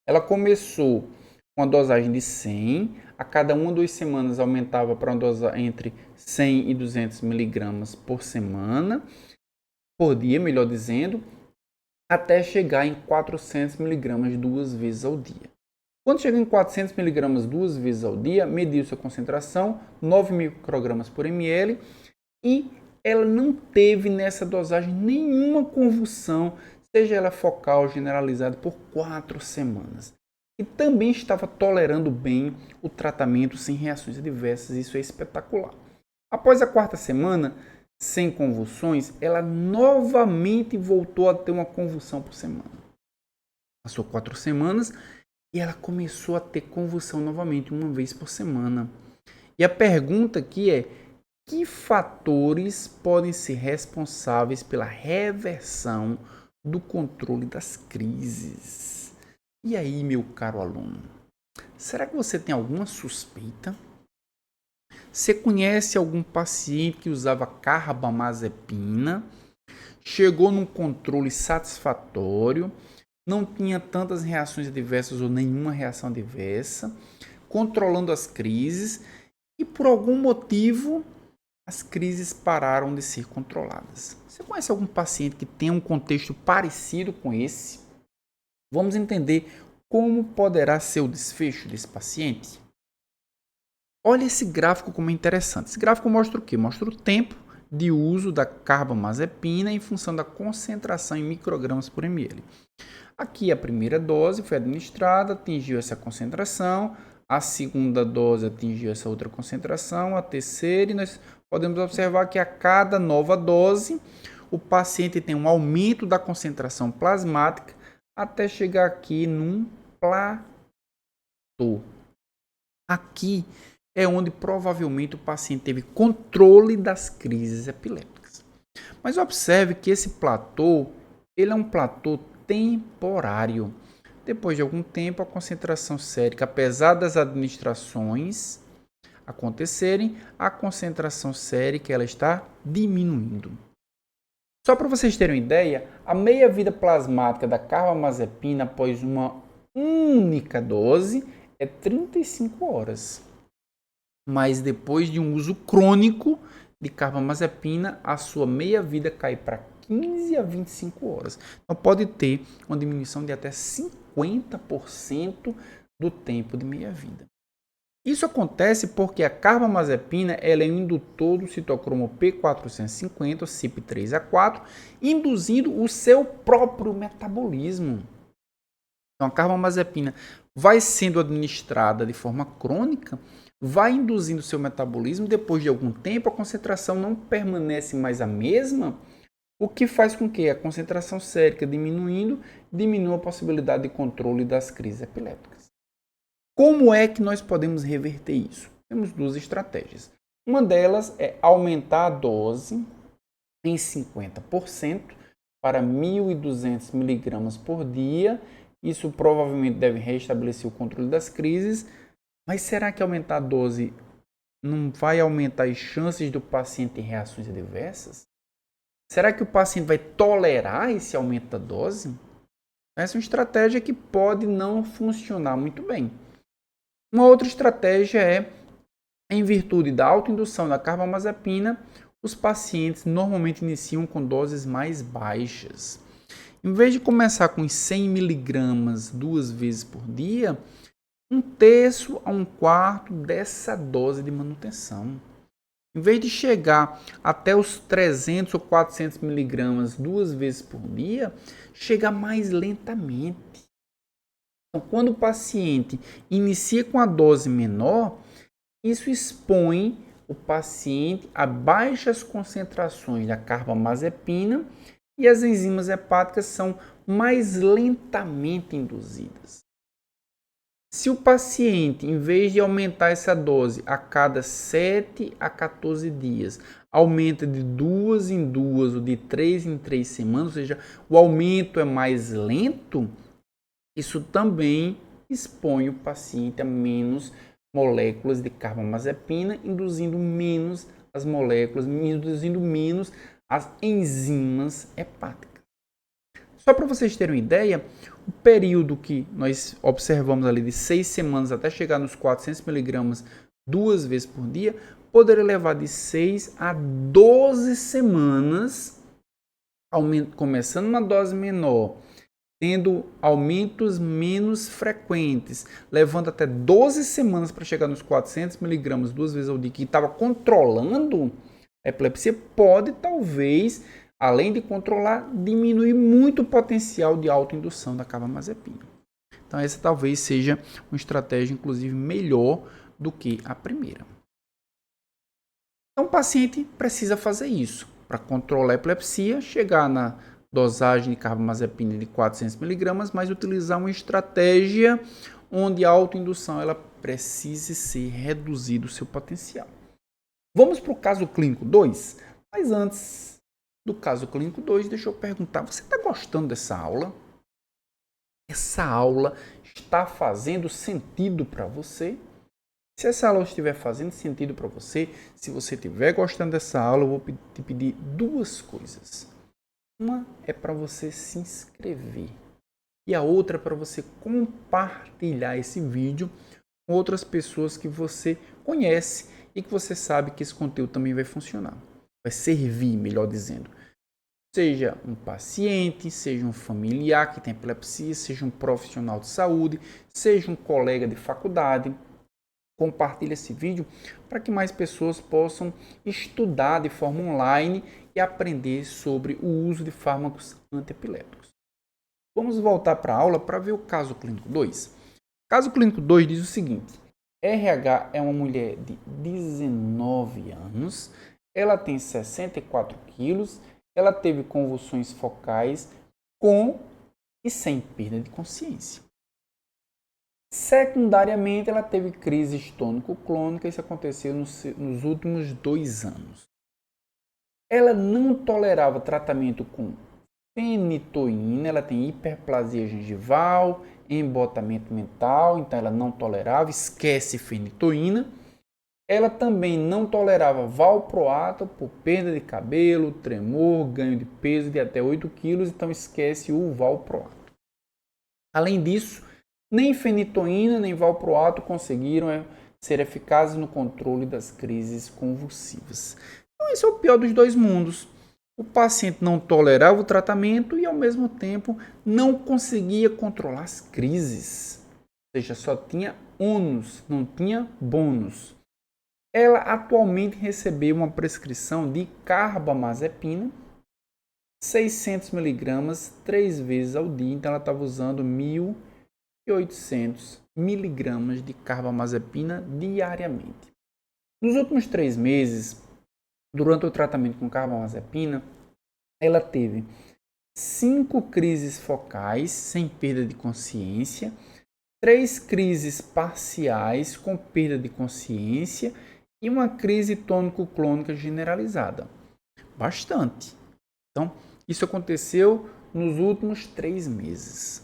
Ela começou com a dosagem de 100, a cada 1 ou 2 semanas aumentava para uma dosagem entre 100 e 200 mg por semana, por dia, melhor dizendo, até chegar em 400 mg 2 vezes ao dia. Quando chegou em 400 mg 2 vezes ao dia, mediu sua concentração, 9 microgramas por ml, e ela não teve nessa dosagem nenhuma convulsão, seja ela focal ou generalizada, por 4 semanas. E também estava tolerando bem o tratamento sem reações adversas, isso é espetacular. Após a 4ª semana, sem convulsões, ela novamente voltou a ter uma convulsão por semana. Passou 4 semanas e ela começou a ter convulsão novamente, uma vez por semana. E a pergunta aqui é: que fatores podem ser responsáveis pela reversão do controle das crises? E aí, meu caro aluno, será que você tem alguma suspeita? Você conhece algum paciente que usava carbamazepina, chegou num controle satisfatório, não tinha tantas reações adversas ou nenhuma reação adversa, controlando as crises e por algum motivo as crises pararam de ser controladas? Você conhece algum paciente que tenha um contexto parecido com esse? Vamos entender como poderá ser o desfecho desse paciente? Olha esse gráfico como é interessante. Esse gráfico mostra o quê? Mostra o tempo de uso da carbamazepina em função da concentração em microgramas por ml. Aqui a primeira dose foi administrada, atingiu essa concentração, a segunda dose atingiu essa outra concentração, a terceira, e nós podemos observar que a cada nova dose, o paciente tem um aumento da concentração plasmática até chegar aqui num platô. Aqui é onde provavelmente o paciente teve controle das crises epilépticas. Mas observe que esse platô, ele é um platô temporário. Depois de algum tempo, a concentração sérica, apesar das administrações acontecerem, a concentração sérica ela está diminuindo. Só para vocês terem uma ideia, a meia-vida plasmática da carbamazepina após uma única dose é 35 horas. Mas depois de um uso crônico de carbamazepina, a sua meia-vida cai para 15 a 25 horas. Então pode ter uma diminuição de até 50% do tempo de meia-vida. Isso acontece porque a carbamazepina ela é um indutor do citocromo P450, CYP3A4, induzindo o seu próprio metabolismo. Então a carbamazepina vai sendo administrada de forma crônica, vai induzindo o seu metabolismo, depois de algum tempo a concentração não permanece mais a mesma, o que faz com que a concentração sérica diminuindo, diminua a possibilidade de controle das crises epilépticas. Como é que nós podemos reverter isso? Temos duas estratégias. Uma delas é aumentar a dose em 50% para 1.200 mg por dia. Isso provavelmente deve restabelecer o controle das crises. Mas será que aumentar a dose não vai aumentar as chances do paciente ter reações adversas? Será que o paciente vai tolerar esse aumento da dose? Essa é uma estratégia que pode não funcionar muito bem. Uma outra estratégia é, em virtude da autoindução da carbamazepina, os pacientes normalmente iniciam com doses mais baixas. Em vez de começar com 100 mg 2 vezes por dia, 1/3 a 1/4 dessa dose de manutenção. Em vez de chegar até os 300 ou 400 mg 2 vezes por dia, chega mais lentamente. Então, quando o paciente inicia com a dose menor, isso expõe o paciente a baixas concentrações da carbamazepina e as enzimas hepáticas são mais lentamente induzidas. Se o paciente, em vez de aumentar essa dose a cada 7 a 14 dias, aumenta de 2 em 2 ou de 3 em 3 semanas, ou seja, o aumento é mais lento, isso também expõe o paciente a menos moléculas de carbamazepina, induzindo menos as moléculas, induzindo menos as enzimas hepáticas. Só para vocês terem uma ideia, o período que nós observamos ali de 6 semanas até chegar nos 400 mg 2 vezes por dia, poderia levar de 6 a 12 semanas, começando uma dose menor, tendo aumentos menos frequentes, levando até 12 semanas para chegar nos 400 mg 2 vezes ao dia, que estava controlando a epilepsia, pode talvez, além de controlar, diminuir muito o potencial de autoindução da carbamazepina. Então essa talvez seja uma estratégia, inclusive, melhor do que a primeira. Então o paciente precisa fazer isso para controlar a epilepsia, chegar na dosagem de carbamazepina de 400 mg, mas utilizar uma estratégia onde a autoindução ela precise ser reduzido o seu potencial. Vamos para o caso clínico 2, mas antes do caso clínico 2, deixa eu perguntar, você está gostando dessa aula? Essa aula está fazendo sentido para você? Se essa aula estiver fazendo sentido para você, se você estiver gostando dessa aula, eu vou te pedir duas coisas. Uma é para você se inscrever e a outra é para você compartilhar esse vídeo com outras pessoas que você conhece e que você sabe que esse conteúdo também vai funcionar. Vai servir, melhor dizendo. Seja um paciente, seja um familiar que tem epilepsia, seja um profissional de saúde, seja um colega de faculdade. compartilhe esse vídeo para que mais pessoas possam estudar de forma online e aprender sobre o uso de fármacos antiepilépticos. Vamos voltar para a aula para ver o caso clínico 2. O caso clínico 2 diz o seguinte: RH é uma mulher de 19 anos, ela tem 64 quilos, ela teve convulsões focais com e sem perda de consciência. Secundariamente, ela teve crise tônico-clônica, isso aconteceu nos últimos 2 anos. Ela não tolerava tratamento com fenitoína, ela tem hiperplasia gengival, embotamento mental, então ela não tolerava, esquece fenitoína. Ela também não tolerava valproato por perda de cabelo, tremor, ganho de peso de até 8 kg, então esquece o valproato. Além disso, nem fenitoína nem valproato conseguiram ser eficazes no controle das crises convulsivas. Então esse é o pior dos dois mundos. O paciente não tolerava o tratamento e ao mesmo tempo não conseguia controlar as crises. Ou seja, só tinha ônus, não tinha bônus. Ela atualmente recebeu uma prescrição de carbamazepina, 600 mg 3 vezes ao dia, então ela estava usando 1.800 mg de carbamazepina diariamente. Nos últimos 3 meses, durante o tratamento com carbamazepina, ela teve 5 crises focais sem perda de consciência, 3 crises parciais com perda de consciência e uma crise tônico-clônica generalizada. Bastante. Então, isso aconteceu nos últimos 3 meses.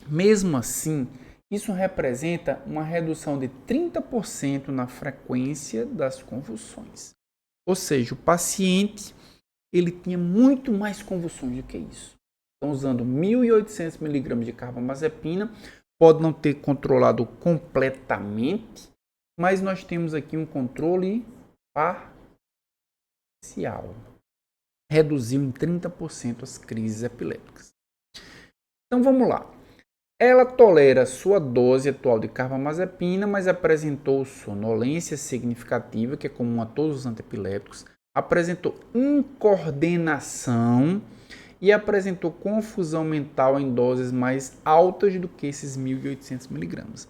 Mesmo assim, isso representa uma redução de 30% na frequência das convulsões. Ou seja, o paciente ele tinha muito mais convulsões do que isso. Então, usando 1.800 mg de carbamazepina, pode não ter controlado completamente, mas nós temos aqui um controle parcial. Reduziu em 30% as crises epilépticas. Então vamos lá. Ela tolera sua dose atual de carbamazepina, mas apresentou sonolência significativa, que é comum a todos os antiepiléticos, apresentou incoordenação e apresentou confusão mental em doses mais altas do que esses 1.800 mg.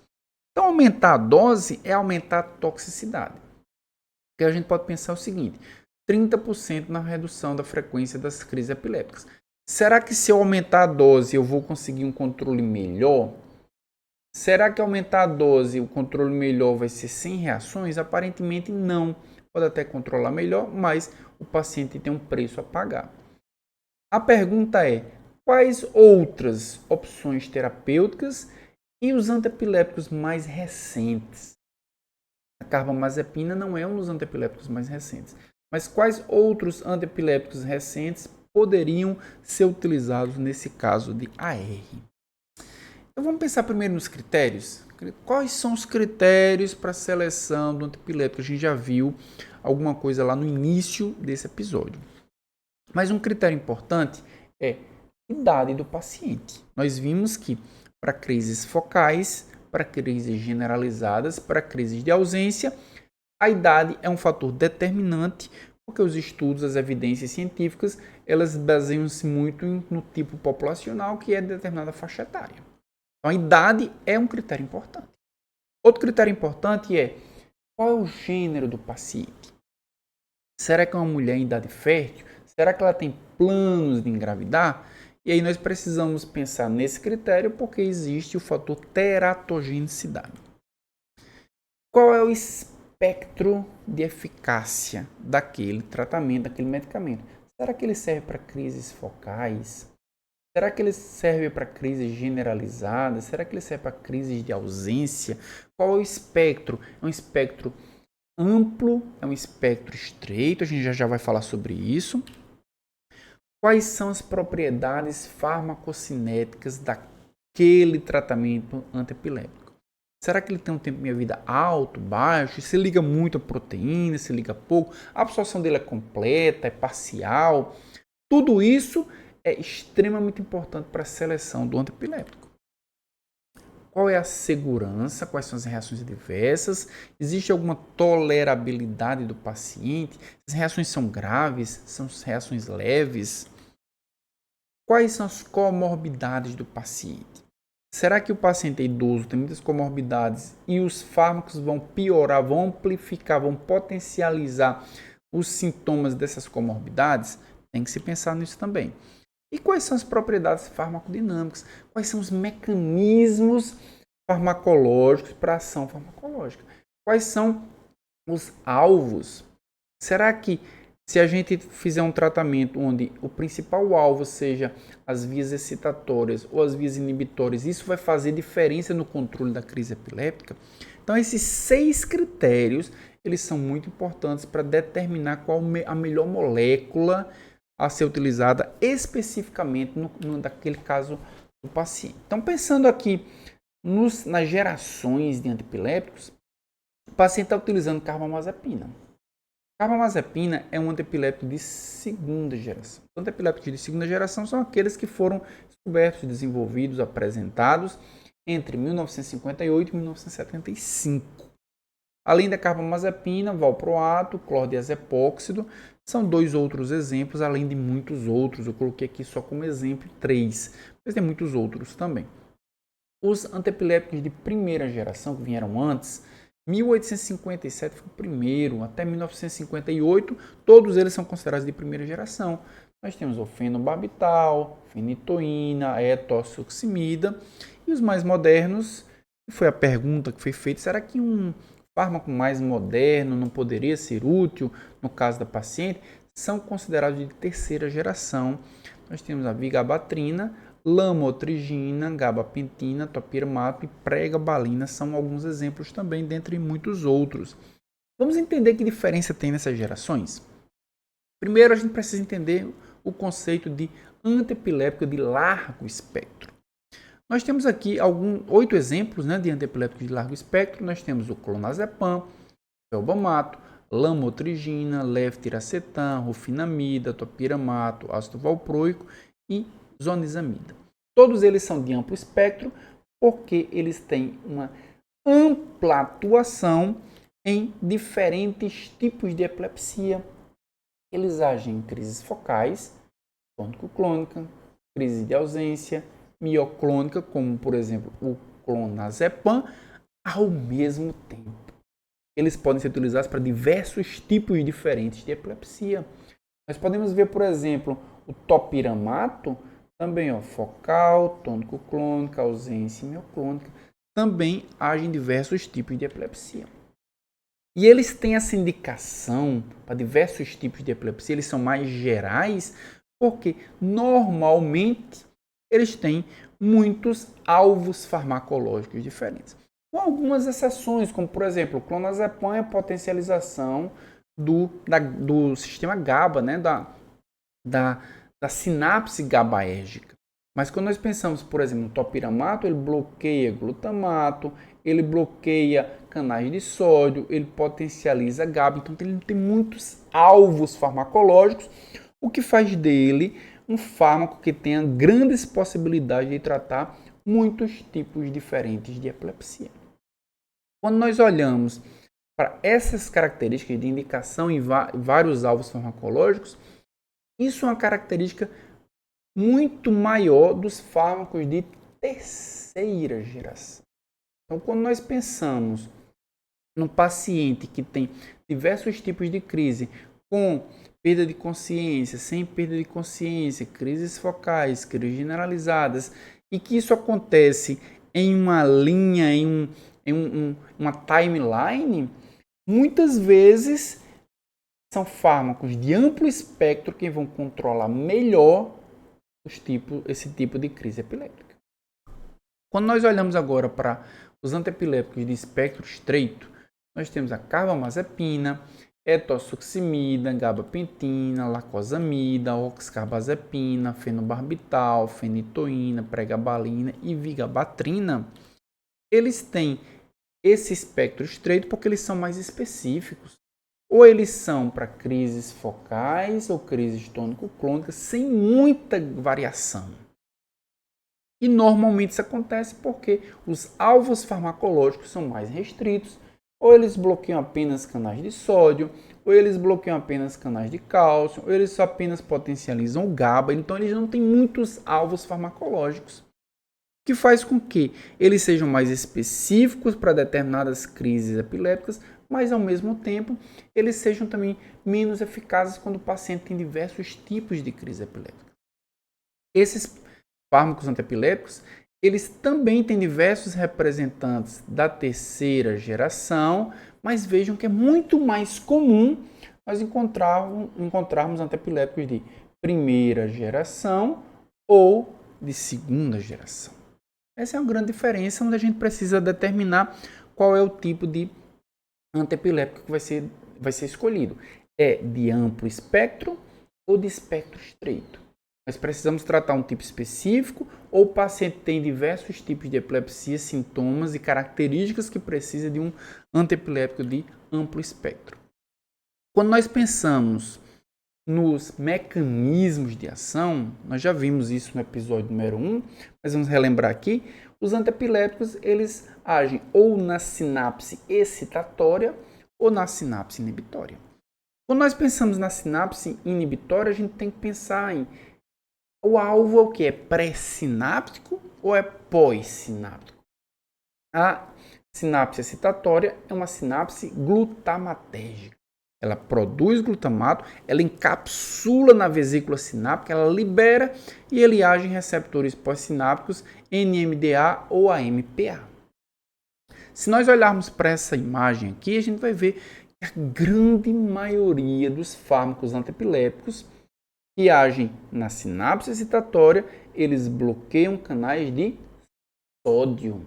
Então, aumentar a dose é aumentar a toxicidade. Porque a gente pode pensar o seguinte: 30% na redução da frequência das crises epilépticas. Será que se eu aumentar a dose eu vou conseguir um controle melhor? Será que aumentar a dose o controle melhor vai ser sem reações? Aparentemente não. Pode até controlar melhor, mas o paciente tem um preço a pagar. A pergunta é: quais outras opções terapêuticas e os antiepilépticos mais recentes? A carbamazepina não é um dos antiepilépticos mais recentes. Mas quais outros antiepilépticos recentes poderiam ser utilizados nesse caso de AR? Então vamos pensar primeiro nos critérios. Quais são os critérios para a seleção do antiepiléptico? A gente já viu alguma coisa lá no início desse episódio. Mas um critério importante é a idade do paciente. Nós vimos que para crises focais, para crises generalizadas, para crises de ausência, a idade é um fator determinante, porque os estudos, as evidências científicas, elas baseiam-se muito no tipo populacional, que é determinada faixa etária. Então, a idade é um critério importante. Outro critério importante é qual é o gênero do paciente. Será que é uma mulher em idade fértil? Será que ela tem planos de engravidar? E aí nós precisamos pensar nesse critério porque existe o fator teratogenicidade. Qual é o espectro de eficácia daquele tratamento, daquele medicamento? Será que ele serve para crises focais? Será que ele serve para crises generalizadas? Será que ele serve para crises de ausência? Qual é o espectro? É um espectro amplo? É um espectro estreito? A gente já vai falar sobre isso. Quais são as propriedades farmacocinéticas daquele tratamento antiepiléptico? Será que ele tem um tempo de meia-vida alto, baixo? Se liga muito a proteína, se liga pouco? A absorção dele é completa, é parcial? Tudo isso é extremamente importante para a seleção do antiepiléptico. Qual é a segurança? Quais são as reações adversas? Existe alguma tolerabilidade do paciente? As reações são graves? São reações leves? Quais são as comorbidades do paciente? Será que o paciente é idoso, tem muitas comorbidades e os fármacos vão piorar, vão amplificar, vão potencializar os sintomas dessas comorbidades? Tem que se pensar nisso também. E quais são as propriedades farmacodinâmicas? Quais são os mecanismos farmacológicos para ação farmacológica? Quais são os alvos? Será que se a gente fizer um tratamento onde o principal alvo seja as vias excitatórias ou as vias inibitórias, isso vai fazer diferença no controle da crise epiléptica? Então, esses 6 critérios, eles são muito importantes para determinar qual a melhor molécula a ser utilizada especificamente naquele caso do paciente. Então, pensando aqui nas gerações de antipilépticos, o paciente está utilizando carbamazepina. Carbamazepina é um antiepilético de segunda geração. Os antiepiléticos de segunda geração são aqueles que foram descobertos, desenvolvidos, apresentados entre 1958 e 1975. Além da carbamazepina, valproato, clordiazepóxido, são 2 outros exemplos, além de muitos outros. Eu coloquei aqui só como exemplo 3, mas tem muitos outros também. Os antiepiléticos de primeira geração, que vieram antes, 1857 foi o primeiro, até 1958, todos eles são considerados de primeira geração. Nós temos o fenobarbital, fenitoína, etosuximida, e os mais modernos, foi a pergunta que foi feita, será que um fármaco mais moderno não poderia ser útil no caso da paciente? São considerados de terceira geração. Nós temos a vigabatrina, lamotrigina, gabapentina, topiramato e pregabalina são alguns exemplos também, dentre muitos outros. Vamos entender que diferença tem nessas gerações? Primeiro, a gente precisa entender o conceito de antiepilético de largo espectro. Nós temos aqui 8 exemplos, de antiepiléticos de largo espectro. Nós temos o clonazepam, felbamato, lamotrigina, levetiracetam, rufinamida, topiramato, ácido valproico e zonisamida. Todos eles são de amplo espectro porque eles têm uma ampla atuação em diferentes tipos de epilepsia. Eles agem em crises focais, tônico-clônica, crise de ausência, mioclônica, como por exemplo o clonazepam, ao mesmo tempo. Eles podem ser utilizados para diversos tipos diferentes de epilepsia. Nós podemos ver, por exemplo, o topiramato, também focal, tônico-clônica, ausência e mioclônica, também agem em diversos tipos de epilepsia. E eles têm essa indicação para diversos tipos de epilepsia, eles são mais gerais, porque normalmente eles têm muitos alvos farmacológicos diferentes. Com algumas exceções, como por exemplo, o clonazepam é a potencialização do sistema GABA, da sinapse GABAérgica. Mas quando nós pensamos, por exemplo, no topiramato, ele bloqueia glutamato, ele bloqueia canais de sódio, ele potencializa GABA, então ele tem muitos alvos farmacológicos, o que faz dele um fármaco que tenha grandes possibilidades de tratar muitos tipos diferentes de epilepsia. Quando nós olhamos para essas características de indicação em vários alvos farmacológicos, isso é uma característica muito maior dos fármacos de terceira geração. Então, quando nós pensamos num paciente que tem diversos tipos de crise, com perda de consciência, sem perda de consciência, crises focais, crises generalizadas, e que isso acontece em uma linha, em uma timeline, muitas vezes são fármacos de amplo espectro que vão controlar melhor esse tipo de crise epiléptica. Quando nós olhamos agora para os antiepilépticos de espectro estreito, nós temos a carbamazepina, etosuximida, gabapentina, lacosamida, oxcarbazepina, fenobarbital, fenitoína, pregabalina e vigabatrina. Eles têm esse espectro estreito porque eles são mais específicos. Ou eles são para crises focais ou crises tônico-clônicas sem muita variação. E normalmente isso acontece porque os alvos farmacológicos são mais restritos, ou eles bloqueiam apenas canais de sódio, ou eles bloqueiam apenas canais de cálcio, ou eles só apenas potencializam o GABA, então eles não têm muitos alvos farmacológicos, que faz com que eles sejam mais específicos para determinadas crises epilépticas, mas ao mesmo tempo eles sejam também menos eficazes quando o paciente tem diversos tipos de crise epiléptica. Esses fármacos antiepiléticos, eles também têm diversos representantes da terceira geração, mas vejam que é muito mais comum nós encontrarmos antiepiléticos de primeira geração ou de segunda geração. Essa é uma grande diferença, onde a gente precisa determinar qual é o tipo de antiepilético que vai ser escolhido. É de amplo espectro ou de espectro estreito? Nós precisamos tratar um tipo específico ou o paciente tem diversos tipos de epilepsia, sintomas e características que precisa de um antiepilético de amplo espectro. Quando nós pensamos nos mecanismos de ação, nós já vimos isso no episódio número 1, mas vamos relembrar aqui, os antiepiléticos eles agem ou na sinapse excitatória ou na sinapse inibitória. Quando nós pensamos na sinapse inibitória, a gente tem que pensar em o alvo é o que? É pré-sináptico ou é pós-sináptico? A sinapse excitatória é uma sinapse glutamatérgica. Ela produz glutamato, ela encapsula na vesícula sináptica, ela libera e ele age em receptores pós-sinápticos NMDA ou AMPA. Se nós olharmos para essa imagem aqui, a gente vai ver que a grande maioria dos fármacos antiepiléticos que agem na sinapse excitatória, eles bloqueiam canais de sódio.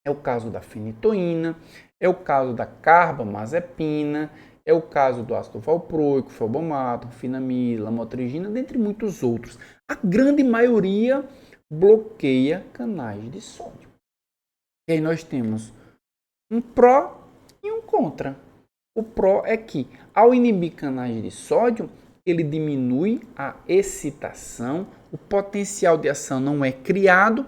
É o caso da fenitoína, é o caso da carbamazepina, é o caso do ácido valproico, felbamato, finamida, lamotrigina, dentre muitos outros. A grande maioria bloqueia canais de sódio. E aí nós temos um pró e um contra. O pró é que, ao inibir canais de sódio, ele diminui a excitação, o potencial de ação não é criado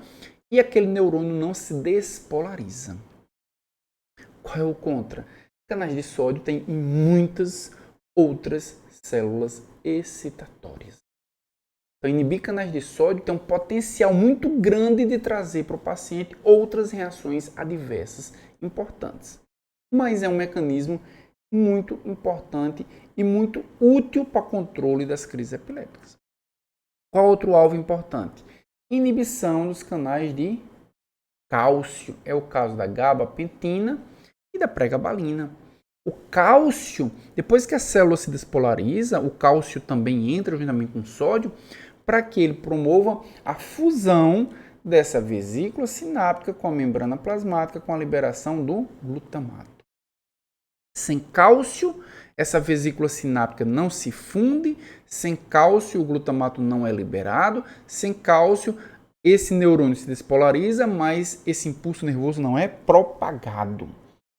e aquele neurônio não se despolariza. Qual é o contra? Canais de sódio tem em muitas outras células excitatórias. Então, inibir canais de sódio tem um potencial muito grande de trazer para o paciente outras reações adversas importantes. Mas é um mecanismo muito importante e muito útil para o controle das crises epilépticas. Qual outro alvo importante? Inibição dos canais de cálcio. É o caso da gabapentina e da pregabalina. O cálcio, depois que a célula se despolariza, o cálcio também entra juntamente com o sódio para que ele promova a fusão dessa vesícula sináptica com a membrana plasmática com a liberação do glutamato. Sem cálcio, essa vesícula sináptica não se funde, sem cálcio o glutamato não é liberado, sem cálcio esse neurônio se despolariza, mas esse impulso nervoso não é propagado.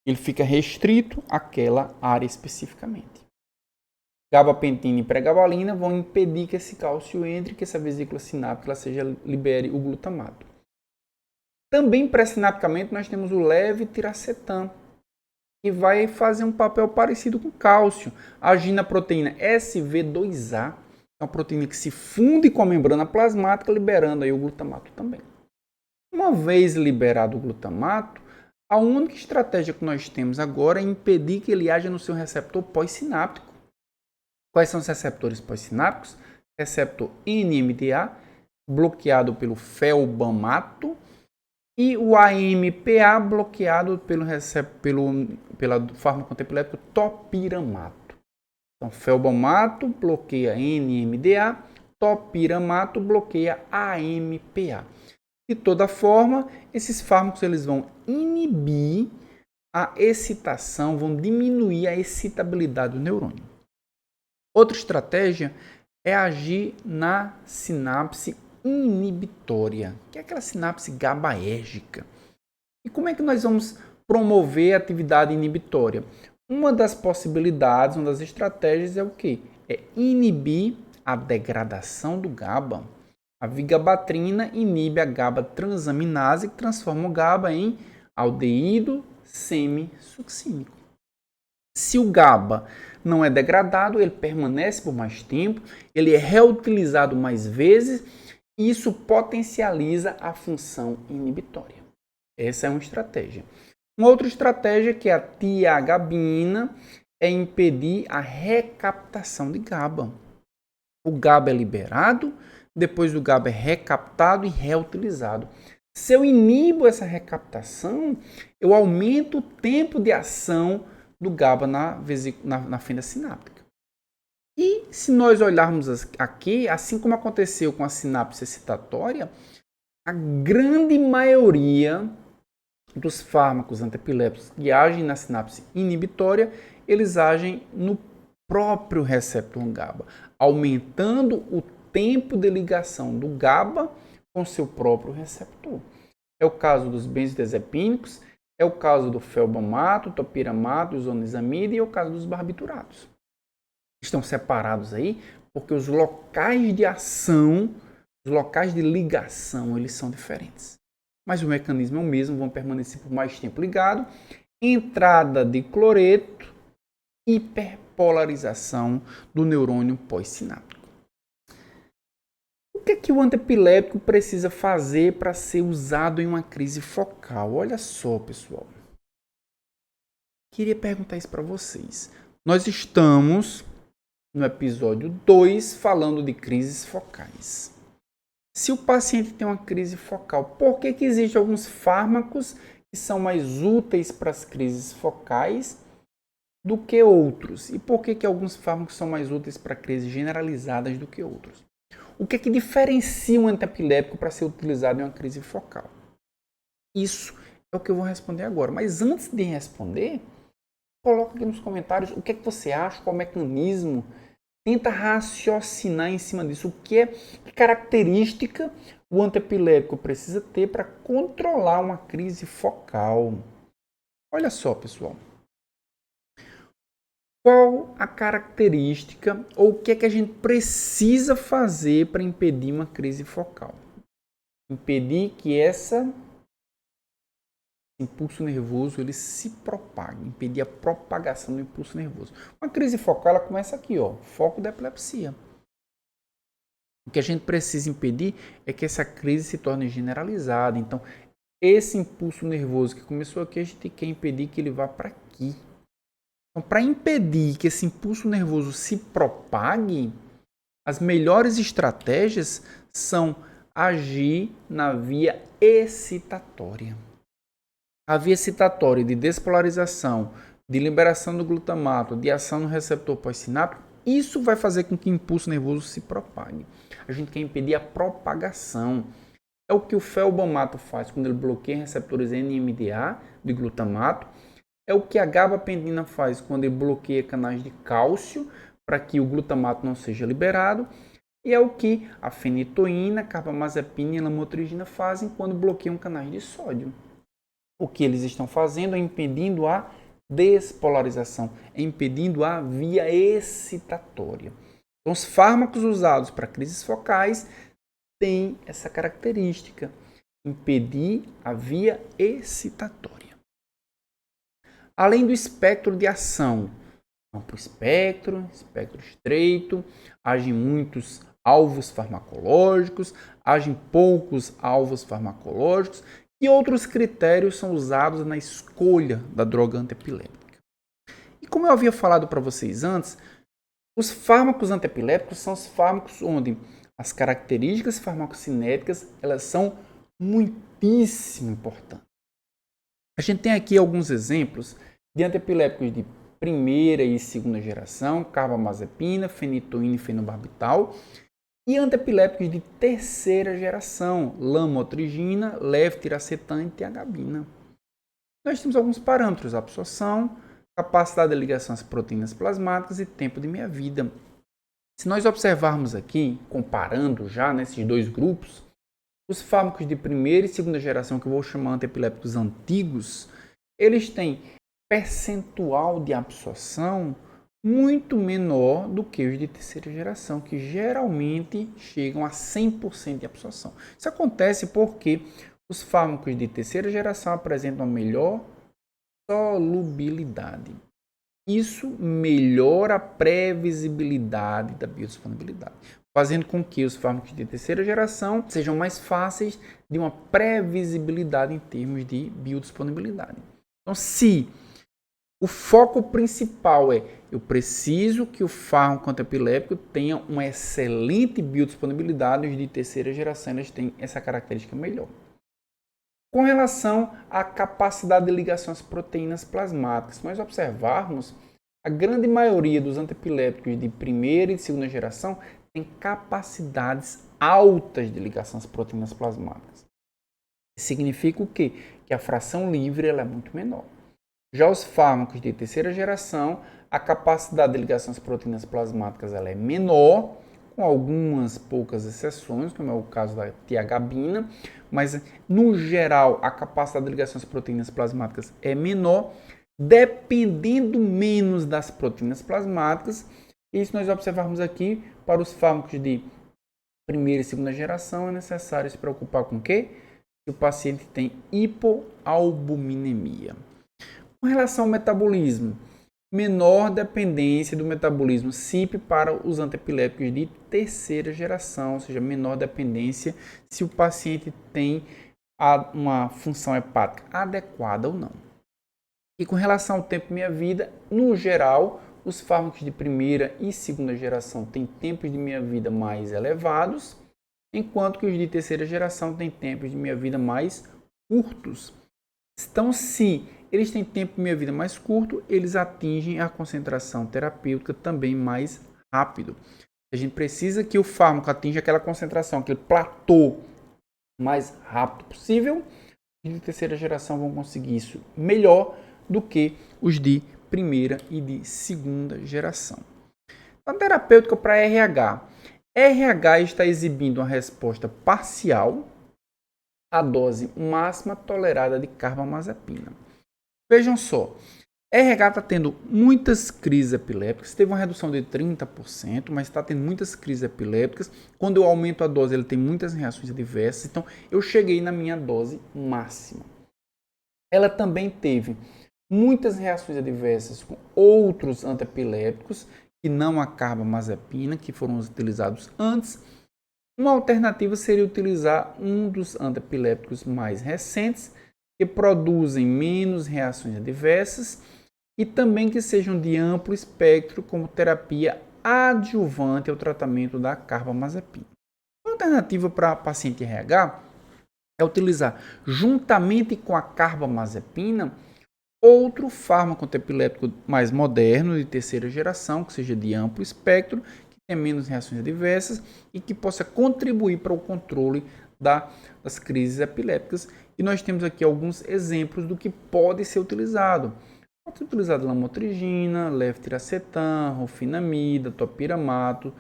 Ele fica restrito àquela área especificamente. Gabapentina e pregabalina vão impedir que esse cálcio entre, que essa vesícula sináptica libere o glutamato. Também pré-sinapticamente nós temos o levetiracetam, que vai fazer um papel parecido com cálcio, agindo na proteína SV2A, é uma proteína que se funde com a membrana plasmática, liberando aí o glutamato também. Uma vez liberado o glutamato, a única estratégia que nós temos agora é impedir que ele haja no seu receptor pós-sináptico. Quais são os receptores pós-sinápticos? Receptor NMDA, bloqueado pelo felbamato, e o AMPA bloqueado pela fármaco antiepilético topiramato. Então, felbamato bloqueia NMDA, topiramato bloqueia AMPA. De toda forma, esses fármacos eles vão inibir a excitação, vão diminuir a excitabilidade do neurônio. Outra estratégia é agir na sinapse inibitória, que é aquela sinapse GABAérgica. E como é que nós vamos promover a atividade inibitória? Uma das possibilidades, uma das estratégias é o quê? É inibir a degradação do GABA. A vigabatrina inibe a GABA transaminase, que transforma o GABA em aldeído semisuccínico. Se o GABA não é degradado, ele permanece por mais tempo, ele é reutilizado mais vezes e isso potencializa a função inibitória. Essa é uma estratégia. Uma outra estratégia, que é a tiagabina, é impedir a recaptação de GABA. O GABA é liberado, depois o GABA é recaptado e reutilizado. Se eu inibo essa recaptação, eu aumento o tempo de ação do GABA na fenda sináptica. E se nós olharmos aqui, assim como aconteceu com a sinapse excitatória, a grande maioria dos fármacos antiepiléticos que agem na sinapse inibitória, eles agem no próprio receptor GABA, aumentando o tempo de ligação do GABA com seu próprio receptor. É o caso dos benzodiazepínicos, é o caso do felbamato, topiramato, isoniazida e é o caso dos barbituratos. Estão separados aí porque os locais de ação, os locais de ligação, eles são diferentes. Mas o mecanismo é o mesmo, vão permanecer por mais tempo ligado. Entrada de cloreto, hiperpolarização do neurônio pós-sináptico. O que é que o antiepilético precisa fazer para ser usado em uma crise focal? Olha só, pessoal. Queria perguntar isso para vocês. Nós estamos no episódio 2 falando de crises focais. Se o paciente tem uma crise focal, por que existem alguns fármacos que são mais úteis para as crises focais do que outros? E por que alguns fármacos são mais úteis para crises generalizadas do que outros? O que é que diferencia um antiepilético para ser utilizado em uma crise focal? Isso é o que eu vou responder agora. Mas antes de responder, coloca aqui nos comentários o que é que você acha, qual o mecanismo. Tenta raciocinar em cima disso. Que característica o antiepilético precisa ter para controlar uma crise focal? Olha só, pessoal. Qual a característica ou o que é que a gente precisa fazer para impedir uma crise focal? Impedir que esse impulso nervoso ele se propague, impedir a propagação do impulso nervoso. Uma crise focal ela começa aqui, ó, foco da epilepsia. O que a gente precisa impedir é que essa crise se torne generalizada. Então, esse impulso nervoso que começou aqui, a gente quer impedir que ele vá para aqui. Então, para impedir que esse impulso nervoso se propague, as melhores estratégias são agir na via excitatória. A via excitatória de despolarização, de liberação do glutamato, de ação no receptor pós-sináptico, isso vai fazer com que o impulso nervoso se propague. A gente quer impedir a propagação. É o que o felbamato faz quando ele bloqueia receptores NMDA de glutamato. É o que a gabapentina faz quando ele bloqueia canais de cálcio para que o glutamato não seja liberado. E é o que a fenitoína, carbamazepina e a lamotrigina fazem quando bloqueiam canais de sódio. O que eles estão fazendo é impedindo a despolarização, é impedindo a via excitatória. Então, os fármacos usados para crises focais têm essa característica, impedir a via excitatória. Além do espectro de ação, amplo espectro, espectro estreito, agem muitos alvos farmacológicos, agem poucos alvos farmacológicos, e outros critérios são usados na escolha da droga antiepilética. E como eu havia falado para vocês antes, os fármacos antiepiléticos são os fármacos onde as características farmacocinéticas elas são muitíssimo importantes. A gente tem aqui alguns exemplos de antiepiléticos de primeira e segunda geração, carbamazepina, fenitoína e fenobarbital, e antiepiléticos de terceira geração, lamotrigina, levetiracetam e tiagabina. Nós temos alguns parâmetros: absorção, capacidade de ligação às proteínas plasmáticas e tempo de meia-vida. Se nós observarmos aqui, comparando já nesses dois grupos, os fármacos de primeira e segunda geração, que eu vou chamar antiepiléticos antigos, eles têm percentual de absorção muito menor do que os de terceira geração, que geralmente chegam a 100% de absorção. Isso acontece porque os fármacos de terceira geração apresentam melhor solubilidade. Isso melhora a previsibilidade da biodisponibilidade, fazendo com que os fármacos de terceira geração sejam mais fáceis de uma previsibilidade em termos de biodisponibilidade. Então, se o foco principal é eu preciso que o fármaco antiepiléptico tenha uma excelente biodisponibilidade, os de terceira geração eles têm essa característica melhor. Com relação à capacidade de ligação às proteínas plasmáticas, se nós observarmos, a grande maioria dos antiepiléticos de primeira e segunda geração tem capacidades altas de ligação às proteínas plasmáticas. Significa o quê? Que a fração livre ela é muito menor. Já os fármacos de terceira geração, a capacidade de ligação às proteínas plasmáticas ela é menor, com algumas poucas exceções, como é o caso da tiagabina, mas no geral a capacidade de ligação às proteínas plasmáticas é menor, dependendo menos das proteínas plasmáticas. Isso nós observarmos aqui para os fármacos de primeira e segunda geração, é necessário se preocupar com o quê? Se o paciente tem hipoalbuminemia. Com relação ao metabolismo, menor dependência do metabolismo CYP para os antiepiléticos de terceira geração, ou seja, menor dependência se o paciente tem uma função hepática adequada ou não. E com relação ao tempo de meia-vida, no geral, os fármacos de primeira e segunda geração têm tempos de meia-vida mais elevados, enquanto que os de terceira geração têm tempos de meia-vida mais curtos. Então, se eles têm tempo de meia-vida mais curto, eles atingem a concentração terapêutica também mais rápido. A gente precisa que o fármaco atinja aquela concentração, aquele platô mais rápido possível. Os de terceira geração vão conseguir isso melhor do que os de primeira e de segunda geração. A terapêutica para RH. RH está exibindo uma resposta parcial à dose máxima tolerada de carbamazepina. Vejam só, RH está tendo muitas crises epilépticas, teve uma redução de 30%, mas está tendo muitas crises epilépticas. Quando eu aumento a dose, ele tem muitas reações adversas, então eu cheguei na minha dose máxima. Ela também teve muitas reações adversas com outros antiepiléticos, que não a carbamazepina, que foram utilizados antes. Uma alternativa seria utilizar um dos antiepiléticos mais recentes, que produzem menos reações adversas e também que sejam de amplo espectro como terapia adjuvante ao tratamento da carbamazepina. Uma alternativa para paciente RH é utilizar juntamente com a carbamazepina outro fármaco antiepilético mais moderno de terceira geração, que seja de amplo espectro, que tenha menos reações adversas e que possa contribuir para o controle das crises epilépticas. E nós temos aqui alguns exemplos do que pode ser utilizado. Pode ser utilizado lamotrigina, levetiracetam, rufinamida, topiramato,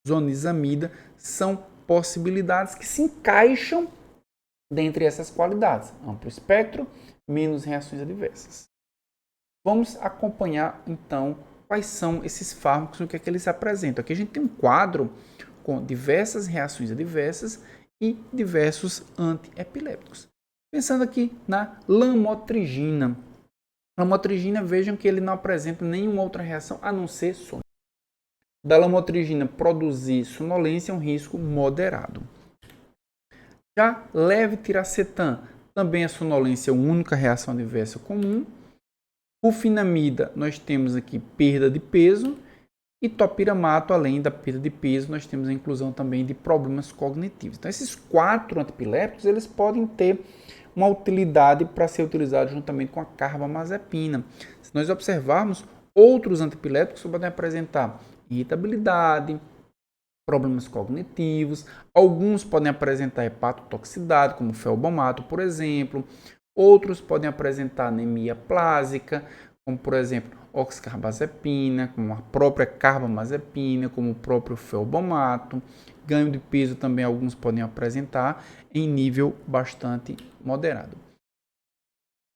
zonisamida. São possibilidades que se encaixam dentre essas qualidades. Amplo espectro, menos reações adversas. Vamos acompanhar, então, quais são esses fármacos, o que é que eles apresentam. Aqui a gente tem um quadro com diversas reações adversas e diversos antiepilépticos. Pensando aqui na lamotrigina. A lamotrigina, vejam que ele não apresenta nenhuma outra reação a não ser sono. Da lamotrigina produzir sonolência é um risco moderado. Já levetiracetam, também a sonolência é a única reação adversa comum. Rufinamida, nós temos aqui perda de peso. E topiramato, além da perda de peso, nós temos a inclusão também de problemas cognitivos. Então, esses 4 antiepiléticos, eles podem ter uma utilidade para ser utilizados juntamente com a carbamazepina. Se nós observarmos, outros antiepiléticos podem apresentar irritabilidade, problemas cognitivos, alguns podem apresentar hepatotoxicidade, como o felbomato, por exemplo, outros podem apresentar anemia plásica, como por exemplo oxcarbazepina, como a própria carbamazepina, como o próprio felbomato. Ganho de peso também alguns podem apresentar em nível bastante moderado.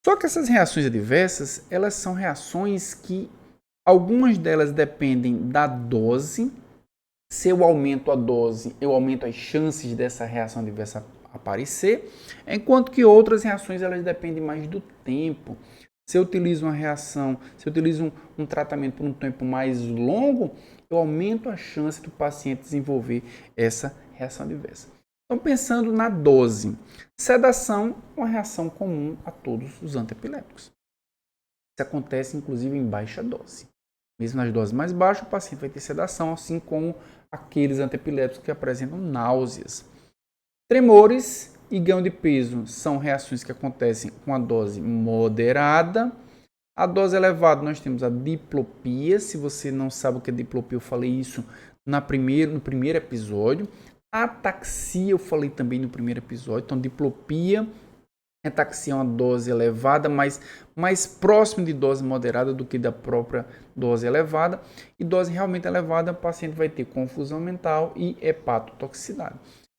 Só que essas reações adversas, elas são reações que Algumas delas dependem da dose. Se eu aumento a dose, eu aumento as chances dessa reação adversa aparecer, enquanto que outras reações elas dependem mais do tempo. Se eu utilizo uma reação, se eu utilizo um tratamento por um tempo mais longo, eu aumento a chance do paciente desenvolver essa reação adversa. Então, pensando na dose, sedação é uma reação comum a todos os antiepilépticos. Isso acontece, inclusive, em baixa dose. Mesmo nas doses mais baixas, o paciente vai ter sedação, assim como aqueles antiepilépticos que apresentam náuseas. Tremores e ganho de peso são reações que acontecem com a dose moderada. A dose elevada, nós temos a diplopia. Se você não sabe o que é diplopia, eu falei isso no primeiro episódio. Ataxia, eu falei também no primeiro episódio. Então, diplopia, ataxia é uma dose elevada, mas mais próximo de dose moderada do que da própria dose elevada. E dose realmente elevada, o paciente vai ter confusão mental e hepatotoxicidade.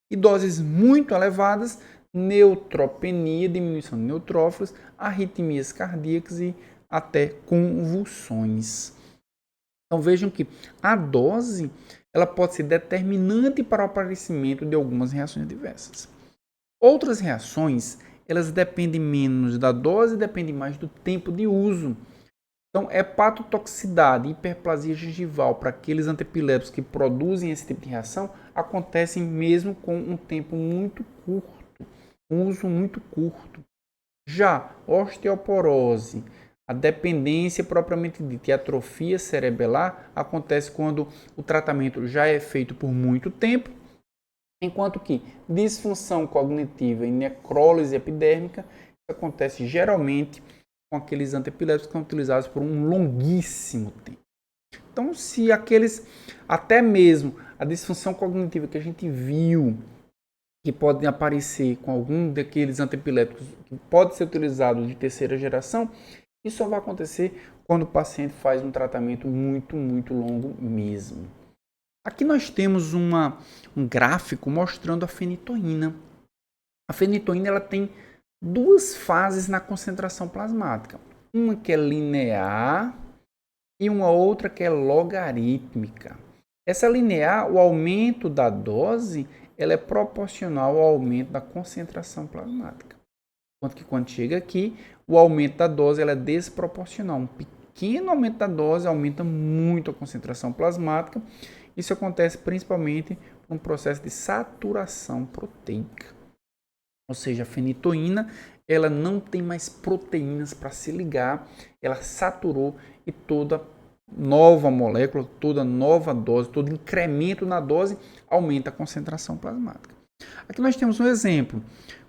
E doses muito elevadas, neutropenia, diminuição de neutrófilos, arritmias cardíacas e até convulsões. Então vejam que a dose ela pode ser determinante para o aparecimento de algumas reações adversas. Outras reações, elas dependem menos da dose e dependem mais do tempo de uso. Então, hepatotoxicidade e hiperplasia gengival para aqueles antiepilépticos que produzem esse tipo de reação acontecem mesmo com um tempo muito curto, um uso muito curto. Já osteoporose, a dependência propriamente dita e atrofia cerebelar acontece quando o tratamento já é feito por muito tempo, enquanto que disfunção cognitiva e necrólise epidérmica acontece geralmente com aqueles antiepilépticos que são utilizados por um longuíssimo tempo. Então, se aqueles, até mesmo a disfunção cognitiva que a gente viu, que pode aparecer com algum daqueles antiepilépticos que pode ser utilizado de terceira geração, isso só vai acontecer quando o paciente faz um tratamento muito, muito longo mesmo. Aqui nós temos um gráfico mostrando a fenitoína. A fenitoína ela tem duas fases na concentração plasmática. Uma que é linear e uma outra que é logarítmica. Essa linear, o aumento da dose, ela é proporcional ao aumento da concentração plasmática. Enquanto que quando chega aqui, o aumento da dose ela é desproporcional. Um pequeno aumento da dose aumenta muito a concentração plasmática. Isso acontece principalmente por um processo de saturação proteica. Ou seja, a fenitoína ela não tem mais proteínas para se ligar, ela saturou e toda nova molécula, toda nova dose, todo incremento na dose aumenta a concentração plasmática. Aqui nós temos um exemplo.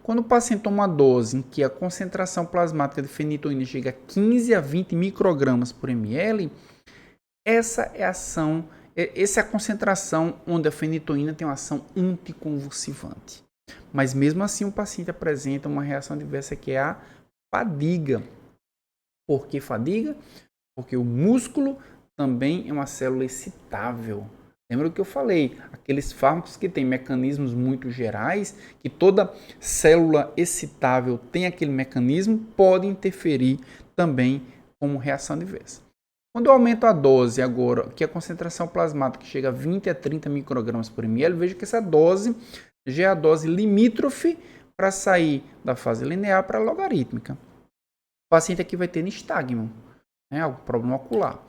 Quando o paciente toma uma dose em que a concentração plasmática de fenitoína chega a 15 a 20 microgramas por ml, essa é a concentração onde a fenitoína tem uma ação anticonvulsivante. Mas mesmo assim o paciente apresenta uma reação adversa que é a fadiga. Por que fadiga? Porque o músculo também é uma célula excitável. Lembra do que eu falei? Aqueles fármacos que têm mecanismos muito gerais, que toda célula excitável tem aquele mecanismo, pode interferir também como reação adversa. Quando eu aumento a dose agora, que a concentração plasmática chega a 20 a 30 microgramas por ml, vejo que essa dose já é a dose limítrofe para sair da fase linear para a logarítmica. O paciente aqui vai ter nistagmo, algum problema ocular.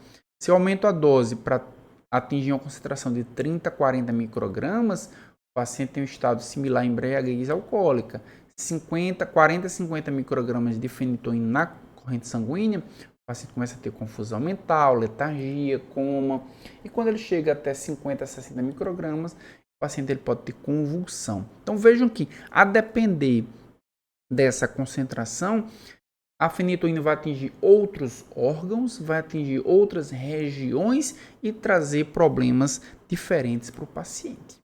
Se eu aumento a dose para atingir uma concentração de 30 a 40 microgramas, o paciente tem um estado similar à embriaguez alcoólica. 40 a 50 microgramas de fenitoína na corrente sanguínea, o paciente começa a ter confusão mental, letargia, coma. E quando ele chega até 50 a 60 microgramas, o paciente ele pode ter convulsão. Então vejam que, a depender dessa concentração, a fenitoína vai atingir outros órgãos, vai atingir outras regiões e trazer problemas diferentes para o paciente.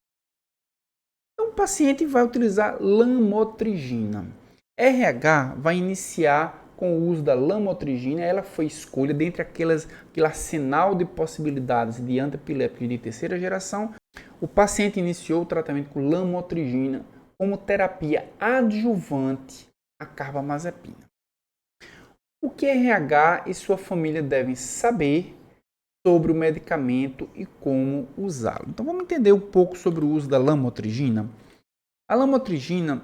Então o paciente vai utilizar lamotrigina. RH vai iniciar com o uso da lamotrigina, ela foi escolha dentre aquele arsenal de possibilidades de antiepilépticos de terceira geração. O paciente iniciou o tratamento com lamotrigina como terapia adjuvante à carbamazepina. O que RH e sua família devem saber sobre o medicamento e como usá-lo. Então vamos entender um pouco sobre o uso da lamotrigina. A lamotrigina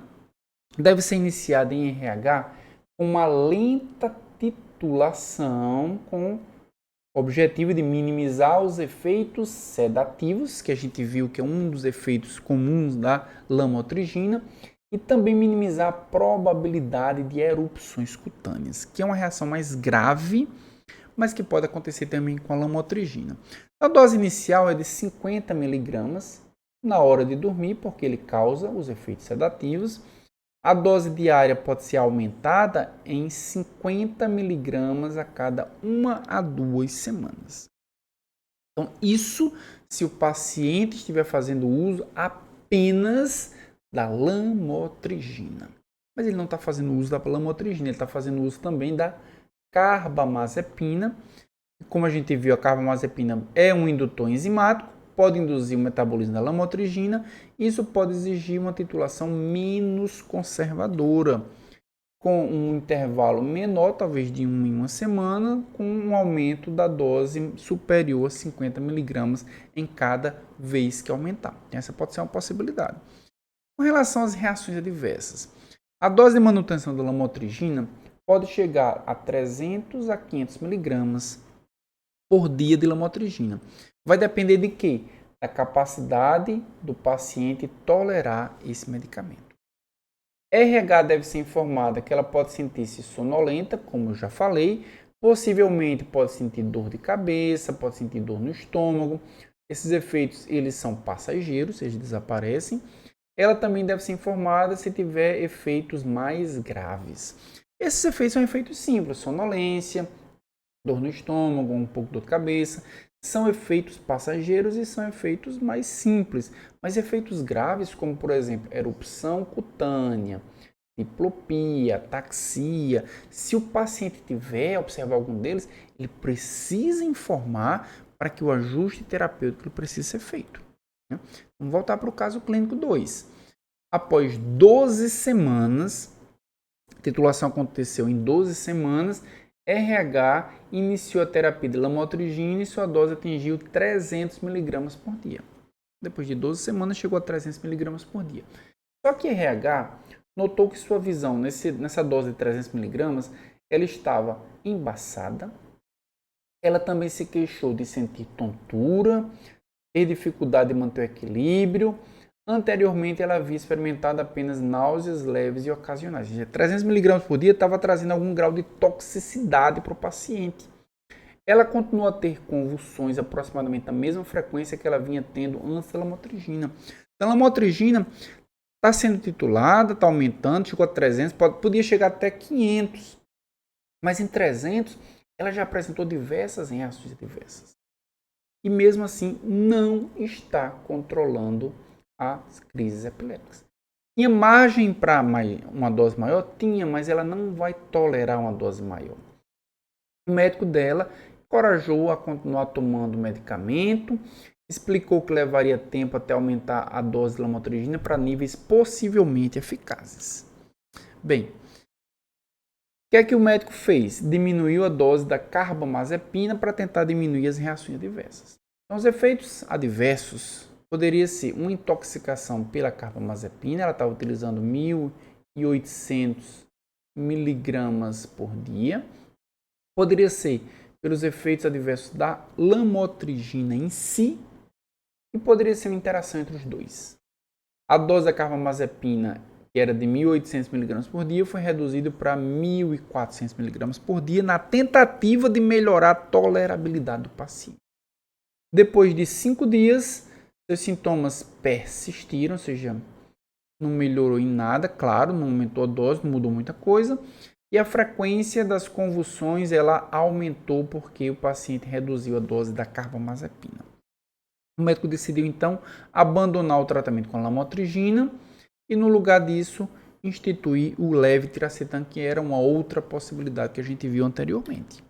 deve ser iniciada em RH com uma lenta titulação com o objetivo de minimizar os efeitos sedativos, que a gente viu que é um dos efeitos comuns da lamotrigina, e também minimizar a probabilidade de erupções cutâneas, que é uma reação mais grave, mas que pode acontecer também com a lamotrigina. A dose inicial é de 50 mg na hora de dormir, porque ele causa os efeitos sedativos. A dose diária pode ser aumentada em 50 mg a cada 1 a 2 semanas. Então, isso se o paciente estiver fazendo uso apenas da lamotrigina. Mas ele não está fazendo uso da lamotrigina, ele está fazendo uso também da carbamazepina. Como a gente viu, a carbamazepina é um indutor enzimático, pode induzir o metabolismo da lamotrigina. Isso pode exigir uma titulação menos conservadora, com um intervalo menor, talvez de 1 em 1 semana, com um aumento da dose superior a 50 mg em cada vez que aumentar. Essa pode ser uma possibilidade. Com relação às reações adversas, a dose de manutenção da lamotrigina pode chegar a 300 a 500 mg por dia de lamotrigina. Vai depender de quê? Da capacidade do paciente tolerar esse medicamento. RH deve ser informada que ela pode sentir-se sonolenta, como eu já falei, possivelmente pode sentir dor de cabeça, pode sentir dor no estômago. Esses efeitos eles são passageiros, eles desaparecem. Ela também deve ser informada se tiver efeitos mais graves. Esses efeitos são efeitos simples, sonolência, dor no estômago, um pouco de dor de cabeça. São efeitos passageiros e são efeitos mais simples. Mas efeitos graves, como por exemplo, erupção cutânea, diplopia, ataxia, se o paciente tiver observar algum deles, ele precisa informar para que o ajuste terapêutico precise ser feito. Vamos voltar para o caso clínico 2. Após 12 semanas, a titulação aconteceu em 12 semanas, RH iniciou a terapia de lamotrigina e sua dose atingiu 300 mg por dia. Depois de 12 semanas, chegou a 300 mg por dia. Só que RH notou que sua visão nessa dose de 300 mg, ela estava embaçada. Ela também se queixou de sentir tontura, ter dificuldade de manter o equilíbrio. Anteriormente, ela havia experimentado apenas náuseas leves e ocasionais. 300 mg por dia estava trazendo algum grau de toxicidade para o paciente. Ela continuou a ter convulsões aproximadamente da mesma frequência que ela vinha tendo antes da lamotrigina. A lamotrigina está sendo titulada, está aumentando, chegou a 300, podia chegar até 500. Mas em 300, ela já apresentou diversas reações adversas. E mesmo assim, não está controlando as crises epiléticas. Tinha margem para uma dose maior? Tinha, mas ela não vai tolerar uma dose maior. O médico dela encorajou a continuar tomando o medicamento, explicou que levaria tempo até aumentar a dose de lamotrigina para níveis possivelmente eficazes. Bem, o que é que o médico fez? Diminuiu a dose da carbamazepina para tentar diminuir as reações adversas. Então, os efeitos adversos poderia ser uma intoxicação pela carbamazepina, ela estava utilizando 1.800 mg por dia. Poderia ser pelos efeitos adversos da lamotrigina em si e poderia ser uma interação entre os dois. A dose da carbamazepina, que era de 1.800 mg por dia, foi reduzida para 1.400 mg por dia na tentativa de melhorar a tolerabilidade do paciente. Depois de 5 dias, seus sintomas persistiram, ou seja, não melhorou em nada, claro, não aumentou a dose, não mudou muita coisa. E a frequência das convulsões ela aumentou porque o paciente reduziu a dose da carbamazepina. O médico decidiu então abandonar o tratamento com a lamotrigina e no lugar disso instituir o levetiracetam, que era uma outra possibilidade que a gente viu anteriormente.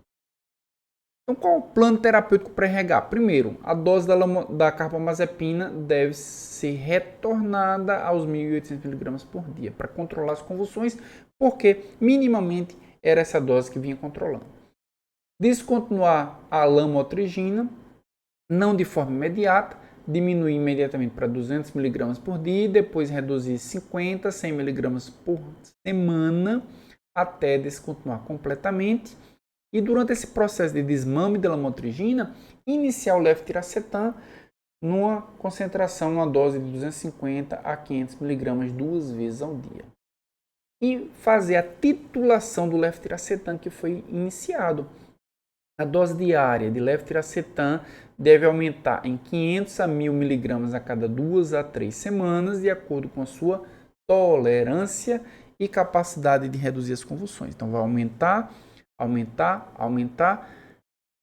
Então, qual é o plano terapêutico para RH? Primeiro, a dose da carbamazepina deve ser retornada aos 1.800 mg por dia para controlar as convulsões, porque minimamente era essa dose que vinha controlando. Descontinuar a lamotrigina, não de forma imediata, diminuir imediatamente para 200 mg por dia e depois reduzir 50, 100 mg por semana até descontinuar completamente. E durante esse processo de desmame da lamotrigina, iniciar o levetiracetam numa concentração, numa dose de 250 a 500 mg 2 vezes ao dia. E fazer a titulação do levetiracetam que foi iniciado. A dose diária de levetiracetam deve aumentar em 500 a 1000 mg a cada 2 a 3 semanas, de acordo com a sua tolerância e capacidade de reduzir as convulsões. Então, vai aumentar,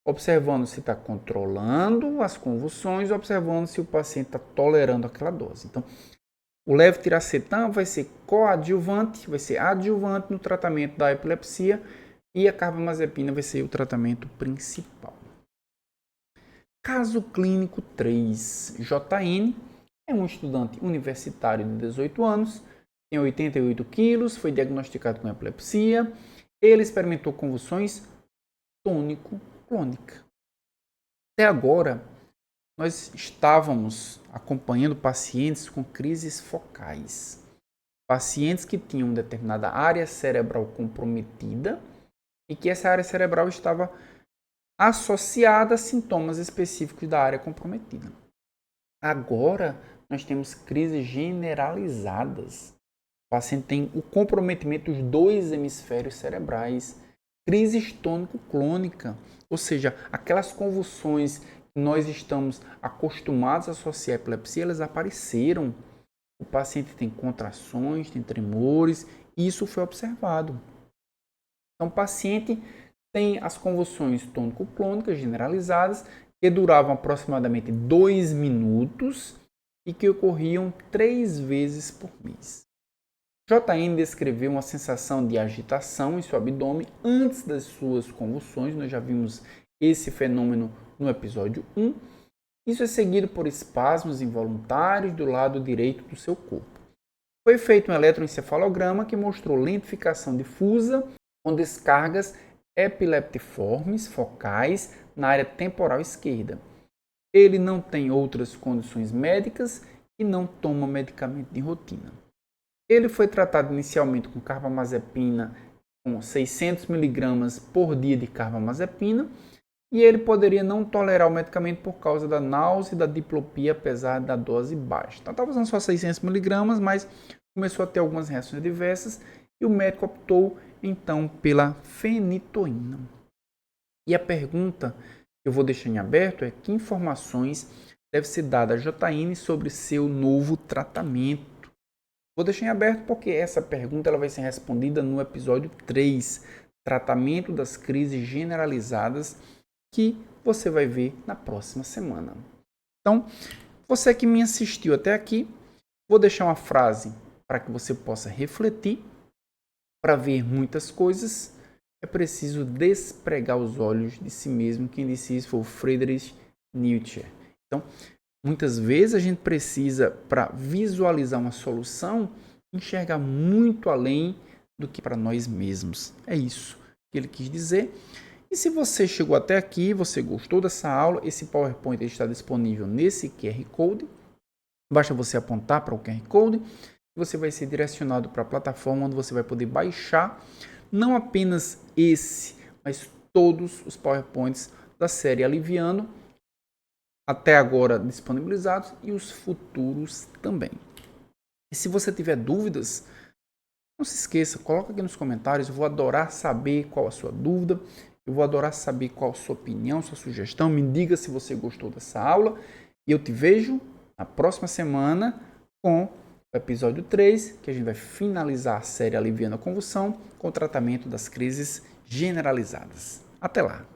observando se está controlando as convulsões, observando se o paciente está tolerando aquela dose. Então, o levetiracetam vai ser coadjuvante, vai ser adjuvante no tratamento da epilepsia e a carbamazepina vai ser o tratamento principal. Caso clínico 3. JN é um estudante universitário de 18 anos, tem 88 quilos, foi diagnosticado com epilepsia. Ele experimentou convulsões tônico-clônicas. Até agora, nós estávamos acompanhando pacientes com crises focais. Pacientes que tinham determinada área cerebral comprometida e que essa área cerebral estava associada a sintomas específicos da área comprometida. Agora, nós temos crises generalizadas. O paciente tem o comprometimento dos 2 hemisférios cerebrais, crise tônico-clônica, ou seja, aquelas convulsões que nós estamos acostumados a associar à epilepsia, elas apareceram. O paciente tem contrações, tem tremores, e isso foi observado. Então, o paciente tem as convulsões tônico-clônicas generalizadas, que duravam aproximadamente 2 minutos e que ocorriam 3 vezes por mês. JN descreveu uma sensação de agitação em seu abdômen antes das suas convulsões. Nós já vimos esse fenômeno no episódio 1. Isso é seguido por espasmos involuntários do lado direito do seu corpo. Foi feito um eletroencefalograma que mostrou lentificação difusa com descargas epileptiformes focais na área temporal esquerda. Ele não tem outras condições médicas e não toma medicamento de rotina. Ele foi tratado inicialmente com carbamazepina, com 600 mg por dia de carbamazepina, e ele poderia não tolerar o medicamento por causa da náusea e da diplopia, apesar da dose baixa. Então, estava usando só 600 mg, mas começou a ter algumas reações adversas e o médico optou, então, pela fenitoína. E a pergunta que eu vou deixar em aberto é: que informações deve ser dada a JN sobre seu novo tratamento? Vou deixar em aberto porque essa pergunta ela vai ser respondida no episódio 3, tratamento das crises generalizadas, que você vai ver na próxima semana. Então, você que me assistiu até aqui, vou deixar uma frase para que você possa refletir. Para ver muitas coisas, é preciso despregar os olhos de si mesmo. Quem disse isso foi o Friedrich Nietzsche. Então, muitas vezes a gente precisa, para visualizar uma solução, enxergar muito além do que para nós mesmos. É isso que ele quis dizer. E se você chegou até aqui, você gostou dessa aula, esse PowerPoint está disponível nesse QR Code. Basta você apontar para o QR Code e você vai ser direcionado para a plataforma onde você vai poder baixar não apenas esse, mas todos os PowerPoints da série Aliviando, até agora disponibilizados, e os futuros também. E se você tiver dúvidas, não se esqueça, coloca aqui nos comentários. Eu vou adorar saber qual a sua dúvida, eu vou adorar saber qual a sua opinião, sua sugestão. Me diga se você gostou dessa aula e eu te vejo na próxima semana com o episódio 3, que a gente vai finalizar a série Aliviando a Convulsão com o tratamento das crises generalizadas. Até lá!